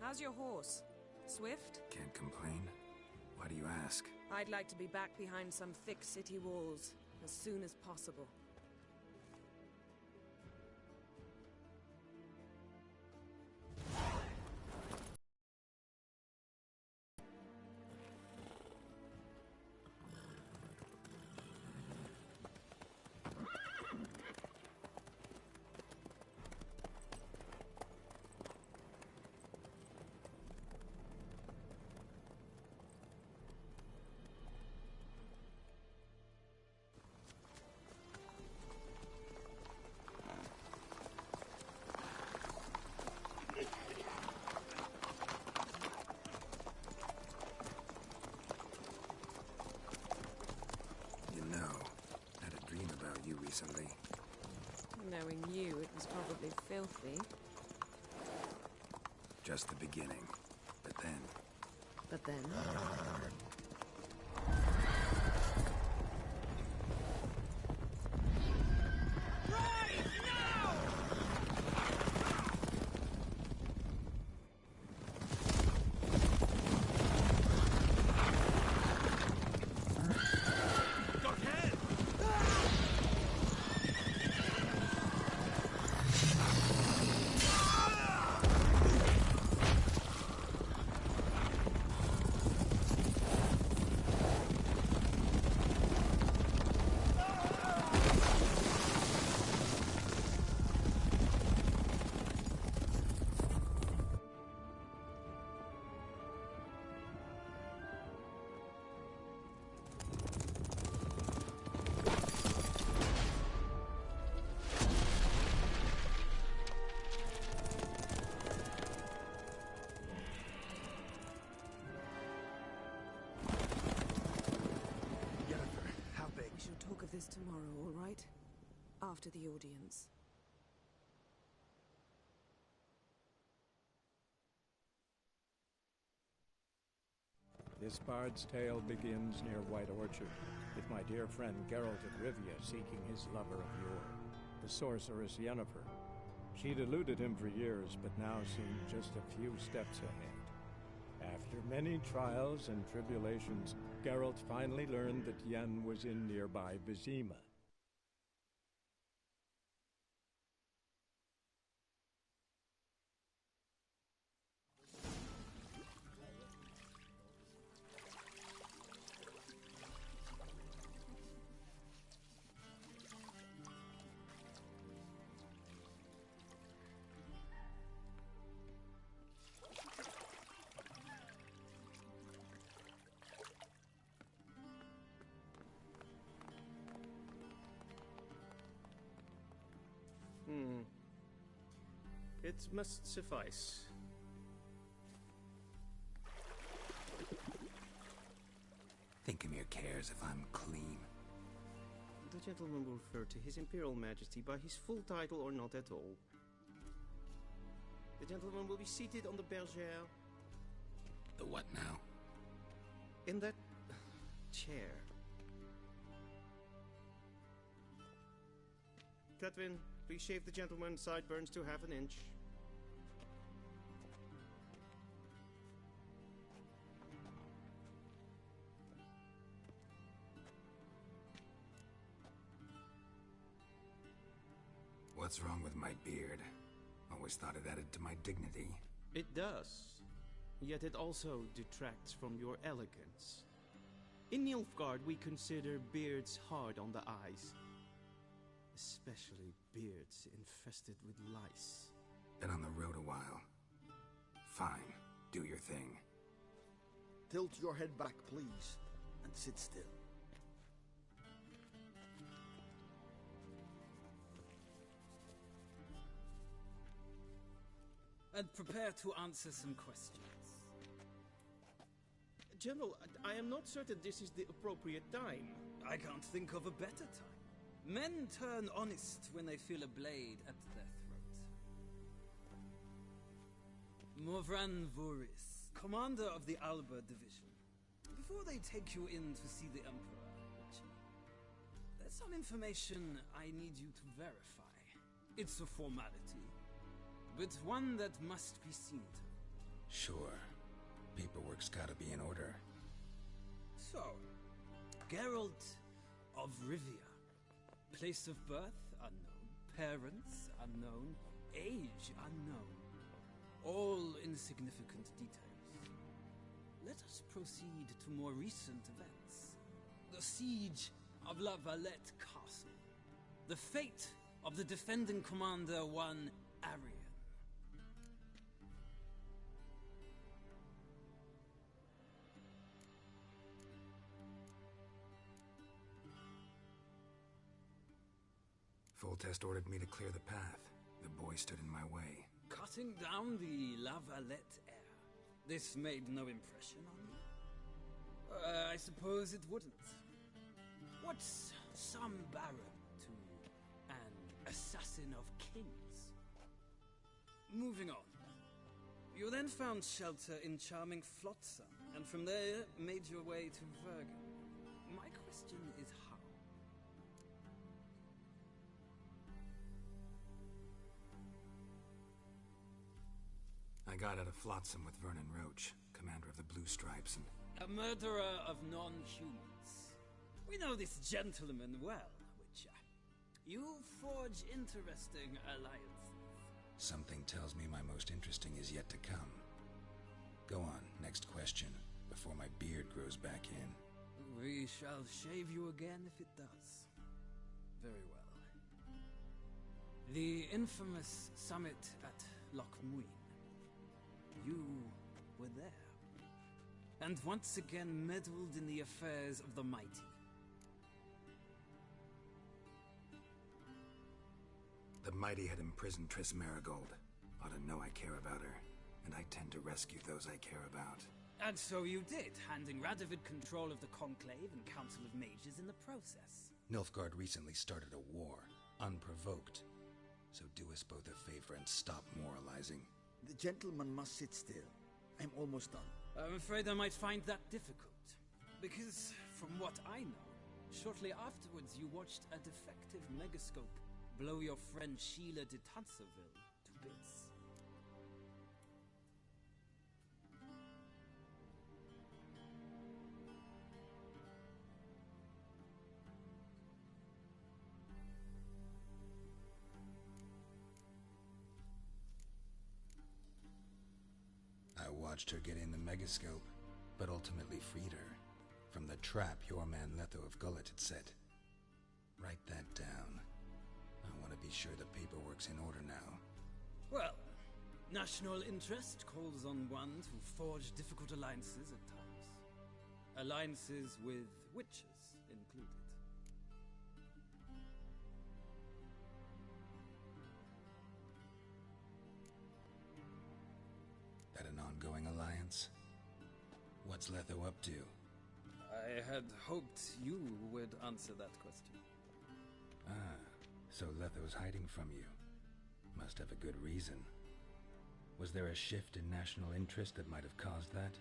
How's your horse? Swift? Can't complain. Why do you ask? I'd like to be back behind some thick city walls as soon as possible. Recently. Knowing you, it was probably filthy. Just the beginning. But then... But then... this tomorrow, all right? After the audience. This bard's tale begins near White Orchard, with my dear friend Geralt of Rivia seeking his lover of yore, the sorceress Yennefer. She'd eluded him for years, but now seemed just a few steps ahead. After many trials and tribulations, Geralt finally learned that Yen was in nearby Vizima. It must suffice. Thinkemere cares if I'm clean. The gentleman will refer to His Imperial Majesty by his full title or not at all. The gentleman will be seated on the bergère. The what now? In that chair. Catwin, please shave the gentleman's sideburns to half an inch. What's wrong with my beard? Always thought it added to my dignity. It does. Yet it also detracts from your elegance. In Nilfgaard, we consider beards hard on the eyes. Especially beards infested with lice. Been on the road a while. Fine, do your thing. Tilt your head back, please, and sit still. And prepare to answer some questions. General, I am not certain this is the appropriate time. I can't think of a better time. Men turn honest when they feel a blade at their throat. Morvran Voris, commander of the Alba Division. Before they take you in to see the Emperor, Richie, there's some information I need you to verify. It's a formality, but one that must be seen to. Sure. Paperwork's gotta be in order. So, Geralt of Rivia. Place of birth unknown. Parents unknown. Age unknown. All insignificant details. Let us proceed to more recent events. The siege of La Valette Castle. The fate of the defending commander, one Arian. Foltest ordered me to clear the path. The boy stood in my way. Cutting down the La Valette heir. This made no impression on you? I suppose it wouldn't. What's some baron to an assassin of kings? Moving on. You then found shelter in charming Flotsam, and from there made your way to Vergen. My question is how? I got out of Flotsam with Vernon Roach, commander of the Blue Stripes, and... A murderer of non-humans. We know this gentleman well, Witcher. You forge interesting alliances. Something tells me my most interesting is yet to come. Go on, next question, before my beard grows back in. We shall shave you again if it does. Very well. The infamous summit at Loch Muin. You were there. And once again meddled in the affairs of the mighty. The mighty had imprisoned Triss Marigold. Ought to know I care about her, and I tend to rescue those I care about. And so you did, handing Radovid control of the Conclave and Council of Mages in the process. Nilfgaard recently started a war, unprovoked. So do us both a favor and stop moralizing. The gentleman must sit still. I'm almost done. I'm afraid I might find that difficult. Because, from what I know, shortly afterwards you watched a defective megascope blow your friend Sheila de Tanserville to bits. I watched her get in the megascope, but ultimately freed her from the trap your man Letho of Gullet had set. Write that down. I want to be sure the paperwork's in order now. Well, national interest calls on one to forge difficult alliances at times. Alliances with witches included. That an ongoing alliance? What's Letho up to? I had hoped you would answer that question. Ah, so Letho's hiding from you. Must have a good reason. Was there a shift in national interest that might have caused that?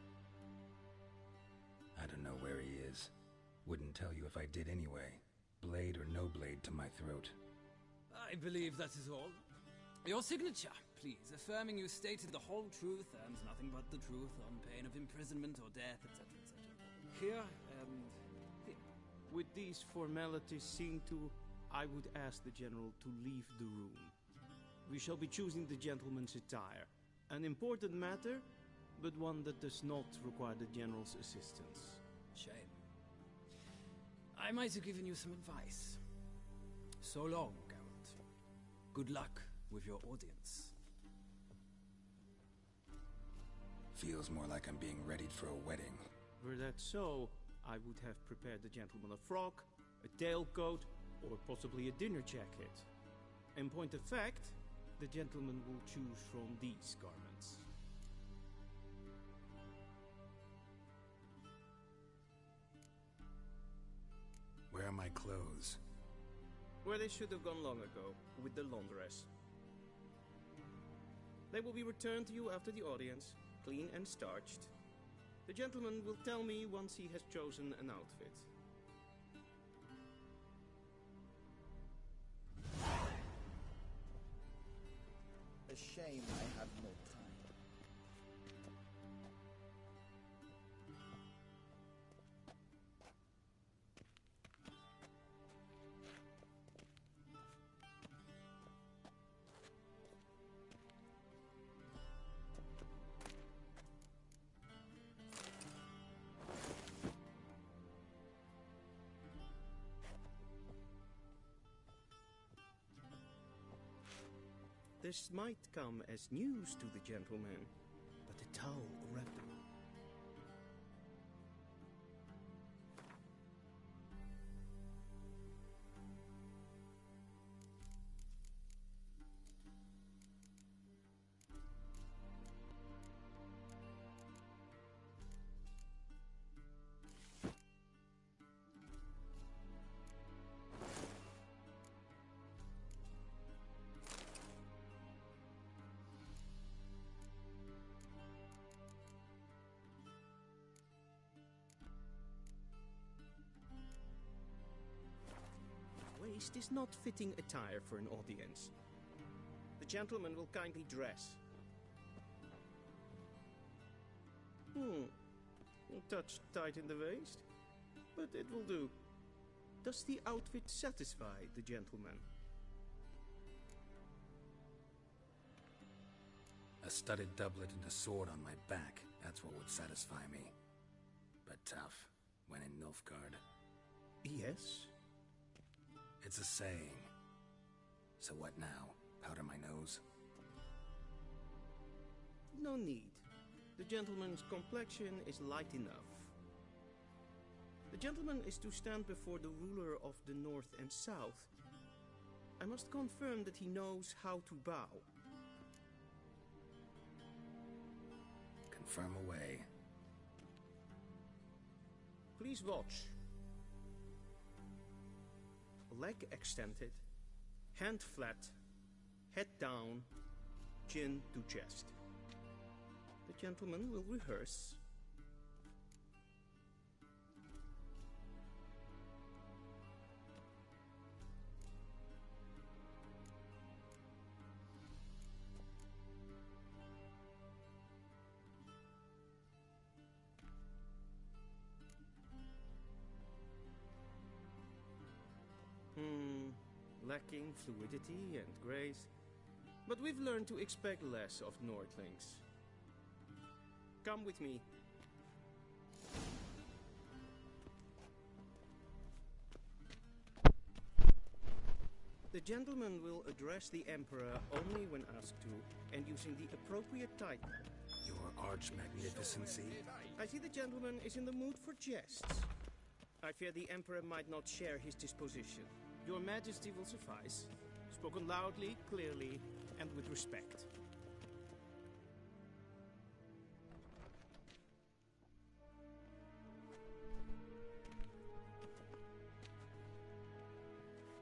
I don't know where he is. Wouldn't tell you if I did anyway. Blade or no blade to my throat. I believe that is all. Your signature, please, affirming you stated the whole truth and nothing but the truth on pain of imprisonment or death, etc., etc. Here and here. With these formalities seen to, I would ask the General to leave the room. We shall be choosing the gentleman's attire. An important matter, but one that does not require the General's assistance. Shame. I might have given you some advice. So long, Geralt. Good luck with your audience. Feels more like I'm being readied for a wedding. Were that so, I would have prepared the gentleman a frock, a tailcoat, or possibly a dinner jacket. In point of fact, the gentleman will choose from these garments. Where are my clothes? Where they should have gone long ago, with the laundress. They will be returned to you after the audience, clean and starched. The gentleman will tell me once he has chosen an outfit. A shame I have no time. This might come as news to the gentleman, but the tau rebel. Waist is not fitting attire for an audience. The gentleman will kindly dress. A touch tight in the waist, but it will do. Does the outfit satisfy the gentleman? A studded doublet and a sword on my back, that's what would satisfy me. But tough, when in Nilfgaard. Yes? It's a saying. So what now? Powder my nose? No need. The gentleman's complexion is light enough. The gentleman is to stand before the ruler of the North and South. I must confirm that he knows how to bow. Confirm away. Please watch. Leg extended, hand flat, head down, chin to chest. The gentleman will rehearse. Lacking fluidity and grace, but we've learned to expect less of Nordlings. Come with me. The gentleman will address the Emperor only when asked to, and using the appropriate title. Your Arch-Magnificency? I see the gentleman is in the mood for jests. I fear the Emperor might not share his disposition. Your Majesty will suffice. Spoken loudly, clearly, and with respect.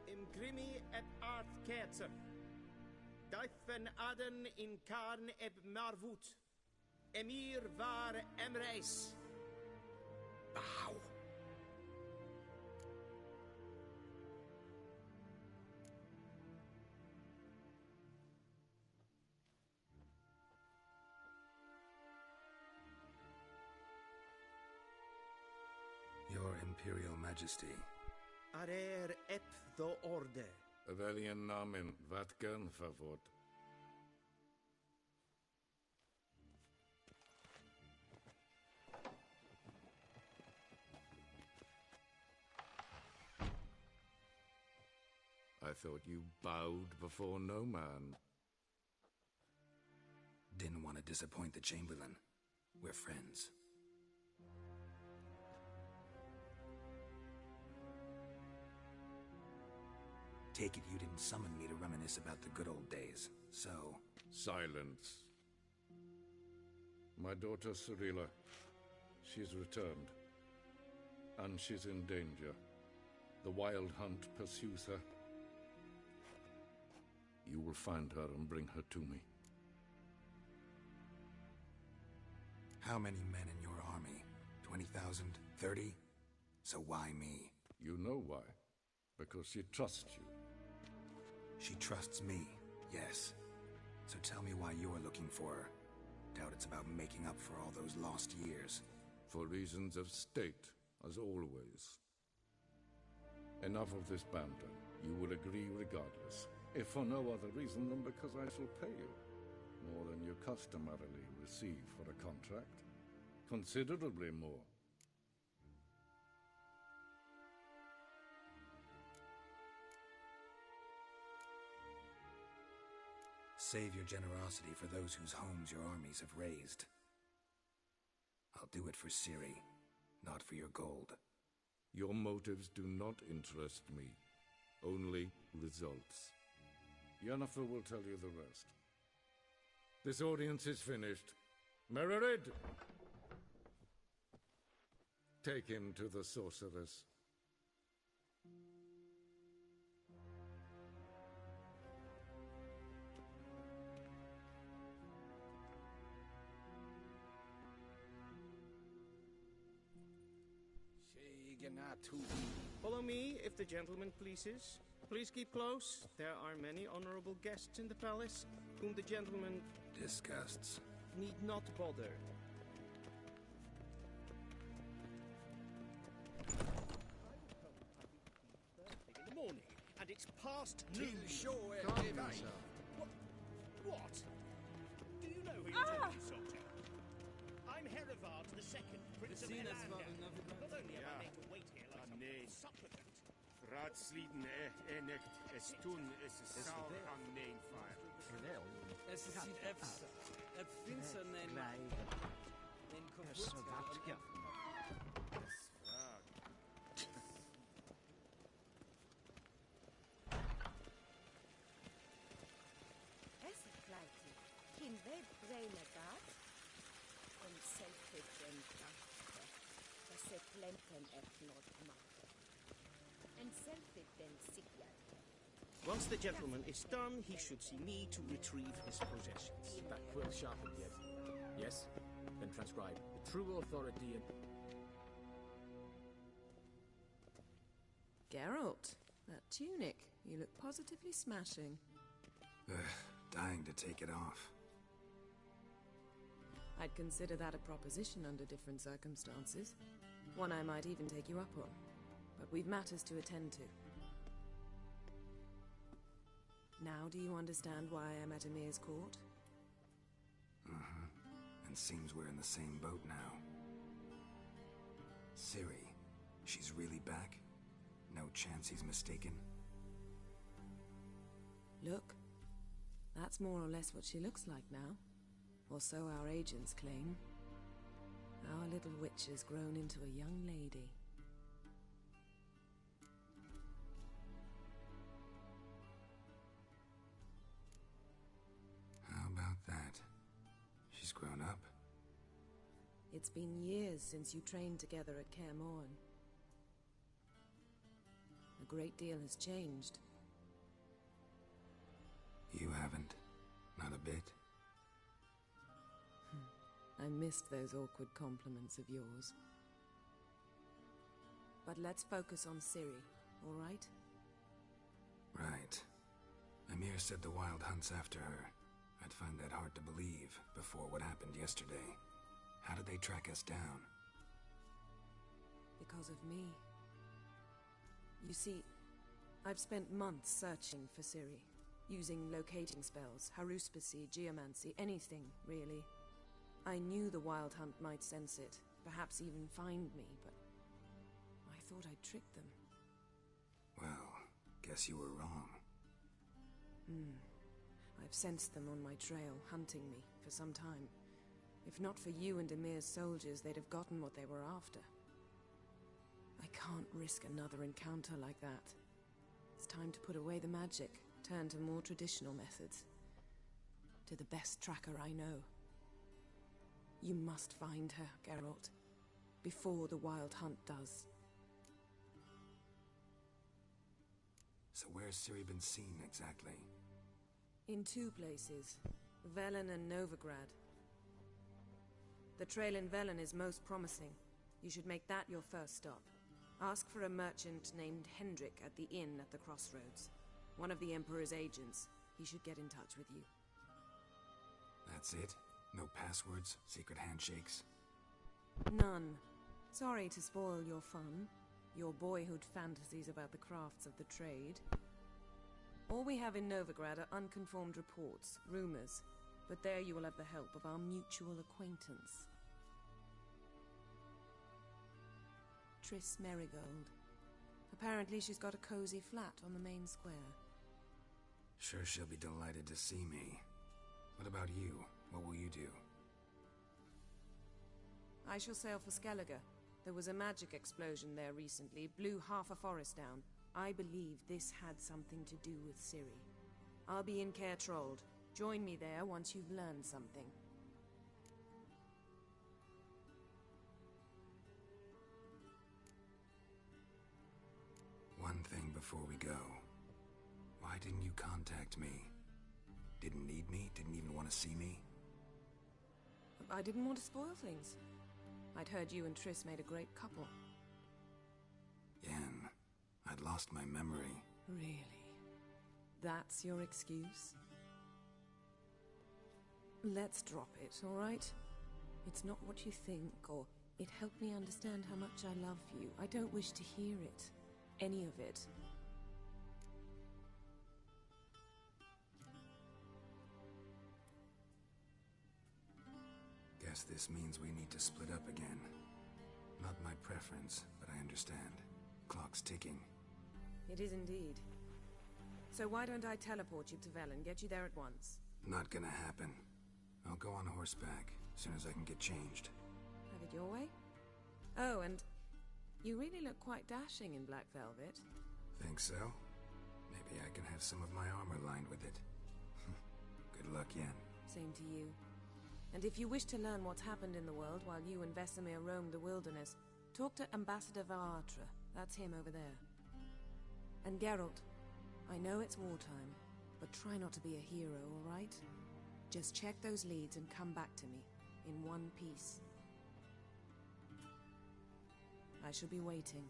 Imgrimi et art ketzer. Daifen aden in karn eb marvut. Emir var emreis. Bow. Your Imperial Majesty. Arer ep the orde. Velian namen, wat kan favort? I thought you bowed before no man. Didn't want to disappoint the Chamberlain. We're friends. Take it you didn't summon me to reminisce about the good old days, so... Silence. My daughter Cirilla, she's returned. And she's in danger. The Wild Hunt pursues her. You will find her and bring her to me. How many men in your army? 20,000? 30? So why me? You know why. Because she trusts you. She trusts me, yes. So tell me why you're looking for her. Doubt it's about making up for all those lost years. For reasons of state, as always. Enough of this banter. You will agree regardless. If for no other reason than because I shall pay you. More than you customarily receive for a contract. Considerably more. Save your generosity for those whose homes your armies have razed. I'll do it for Ciri, not for your gold. Your motives do not interest me. Only results. Yennefer will tell you the rest. This audience is finished. Mererid! Take him to the sorceress. Follow me, if the gentleman pleases. Please keep close. There are many honorable guests in the palace, whom the gentleman disgusts. Need not bother. In the morning, and it's past noon. Calm yourself. What? Do you know who you're talking to, soldier? I'm Herivard the Second, Prince of Elandia. Not only am I made to wait here like some supplicant. Raadsleden enicht es tun es saur am neenfire. Es ist EFSA. Finsternen. Den kaputt. Es flighty. Can they brain a god? And selfie them after. Das se plenten efnod matter. And selfie them sickler. Once the gentleman is done, he should see me to retrieve his possessions. That quill sharpened yet? Yes? Then transcribe. The true authority and... Geralt, that tunic. You look positively smashing. Dying to take it off. I'd consider that a proposition under different circumstances. One I might even take you up on. But we've matters to attend to. Now do you understand why I'm at Emir's court? And seems we're in the same boat now. Ciri, she's really back? No chance he's mistaken? Look, that's more or less what she looks like now. Or so our agents claim. Our little witch has grown into a young lady. How about that? She's grown up. It's been years since you trained together at Kaer Morhen. A great deal has changed. You haven't. Not a bit. I missed those awkward compliments of yours. But let's focus on Ciri, all right? Right. Emir said the Wild Hunt's after her. I'd find that hard to believe before what happened yesterday. How did they track us down? Because of me. You see, I've spent months searching for Ciri, using locating spells, haruspicy, geomancy, anything, really. I knew the Wild Hunt might sense it, perhaps even find me, but I thought I'd tricked them. Well, guess you were wrong. I've sensed them on my trail, hunting me, for some time. If not for you and Emir's soldiers, they'd have gotten what they were after. I can't risk another encounter like that. It's time to put away the magic, turn to more traditional methods. To the best tracker I know. You must find her, Geralt, before the Wild Hunt does. So where's Ciri been seen, exactly? In 2 places, Velen and Novigrad. The trail in Velen is most promising. You should make that your first stop. Ask for a merchant named Hendrik at the inn at the crossroads. One of the Emperor's agents. He should get in touch with you. That's it? No passwords? Secret handshakes? None. Sorry to spoil your fun. Your boyhood fantasies about the crafts of the trade. All we have in Novigrad are unconfirmed reports, rumors. But there you will have the help of our mutual acquaintance. Triss Merigold. Apparently she's got a cozy flat on the main square. Sure she'll be delighted to see me. What about you? What will you do? I shall sail for Skellige. There was a magic explosion there recently, blew half a forest down. I believe this had something to do with Ciri. I'll be in Caer Trolde. Join me there once you've learned something. One thing before we go. Why didn't you contact me? Didn't need me? Didn't even want to see me? I didn't want to spoil things. I'd heard you and Triss made a great couple. Yen, I'd lost my memory. Really? That's your excuse? Let's drop it, all right? It's not what you think, or it helped me understand how much I love you. I don't wish to hear it. Any of it. Guess this means we need to split up again. Not my preference, but I understand. Clock's ticking. It is indeed. So why don't I teleport you to Velen, get you there at once? Not gonna happen. I'll go on horseback, as soon as I can get changed. Have it your way? Oh, and you really look quite dashing in black velvet. Think so? Maybe I can have some of my armor lined with it. Good luck, Yen. Same to you. And if you wish to learn what's happened in the world while you and Vesemir roamed the wilderness, talk to Ambassador Varatra. That's him over there. And Geralt, I know it's wartime, but try not to be a hero, all right? Just check those leads and come back to me, in one piece. I shall be waiting.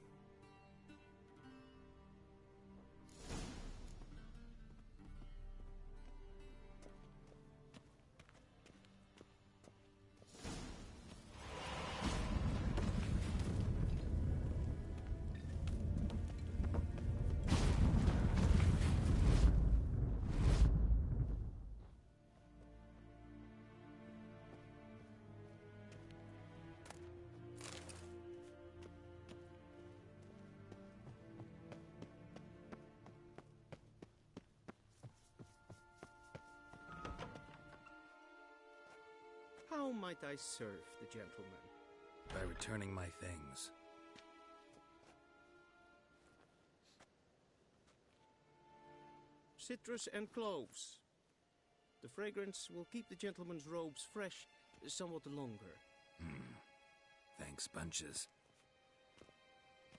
How might I serve the gentleman? By returning my things. Citrus and cloves. The fragrance will keep the gentleman's robes fresh somewhat longer. Thanks, bunches.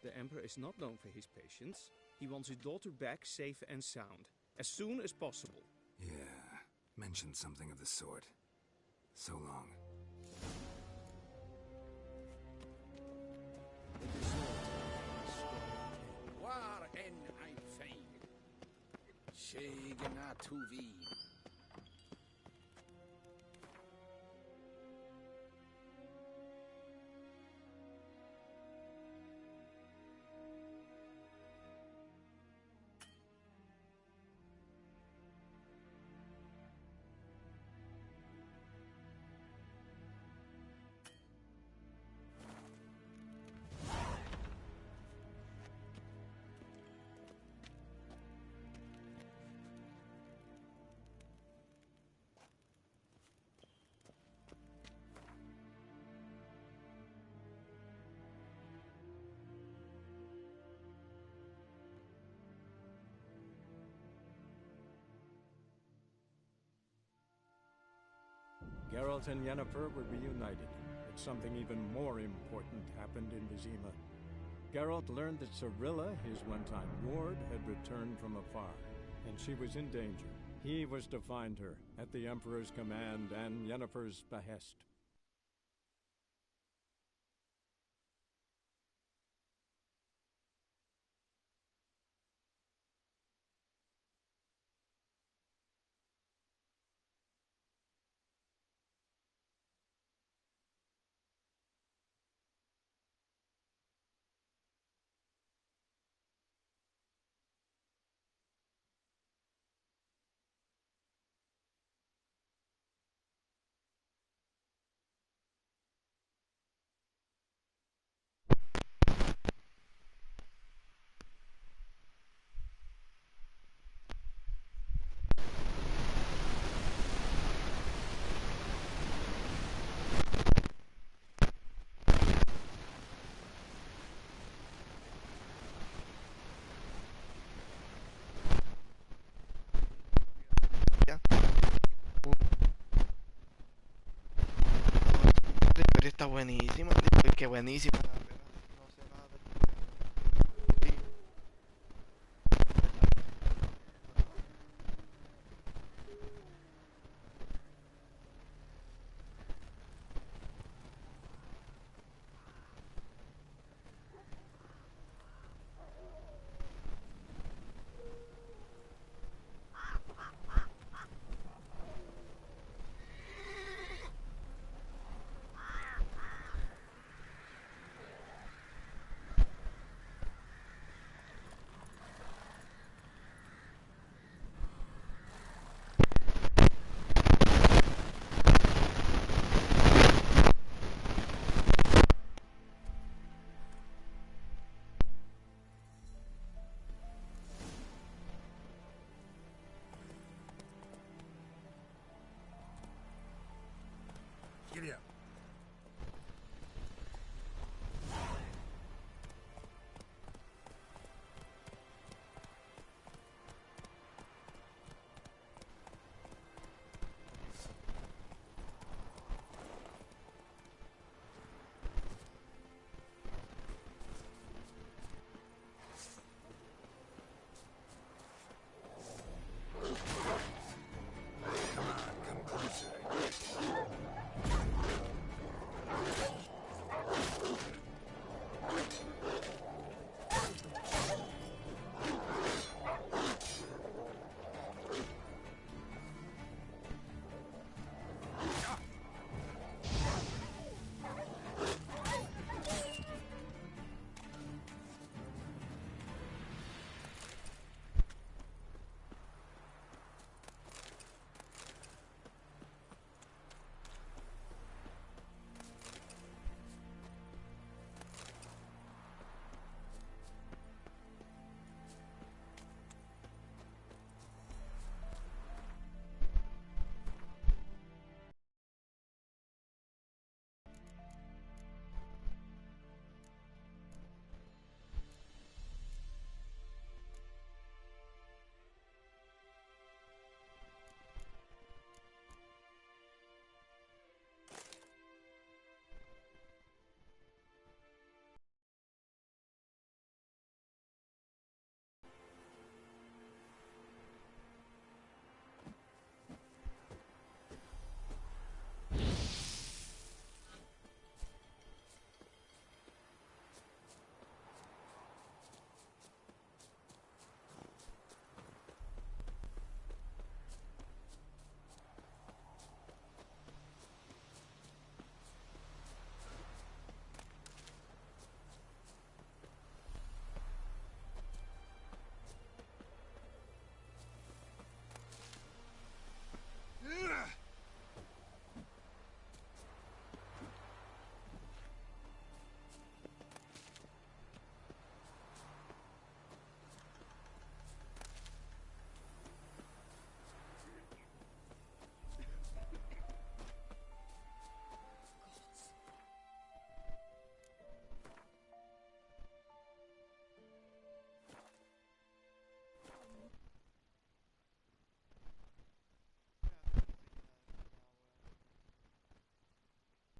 The Emperor is not known for his patience. He wants his daughter back safe and sound, as soon as possible. Yeah, mentioned something of the sort. So long. War en ein Fein. Shegena Tuvi. Geralt and Yennefer were reunited, but something even more important happened in Vizima. Geralt learned that Cirilla, his one-time ward, had returned from afar, and she was in danger. He was to find her, at the Emperor's command and Yennefer's behest. Pero está buenísima, qué buenísima.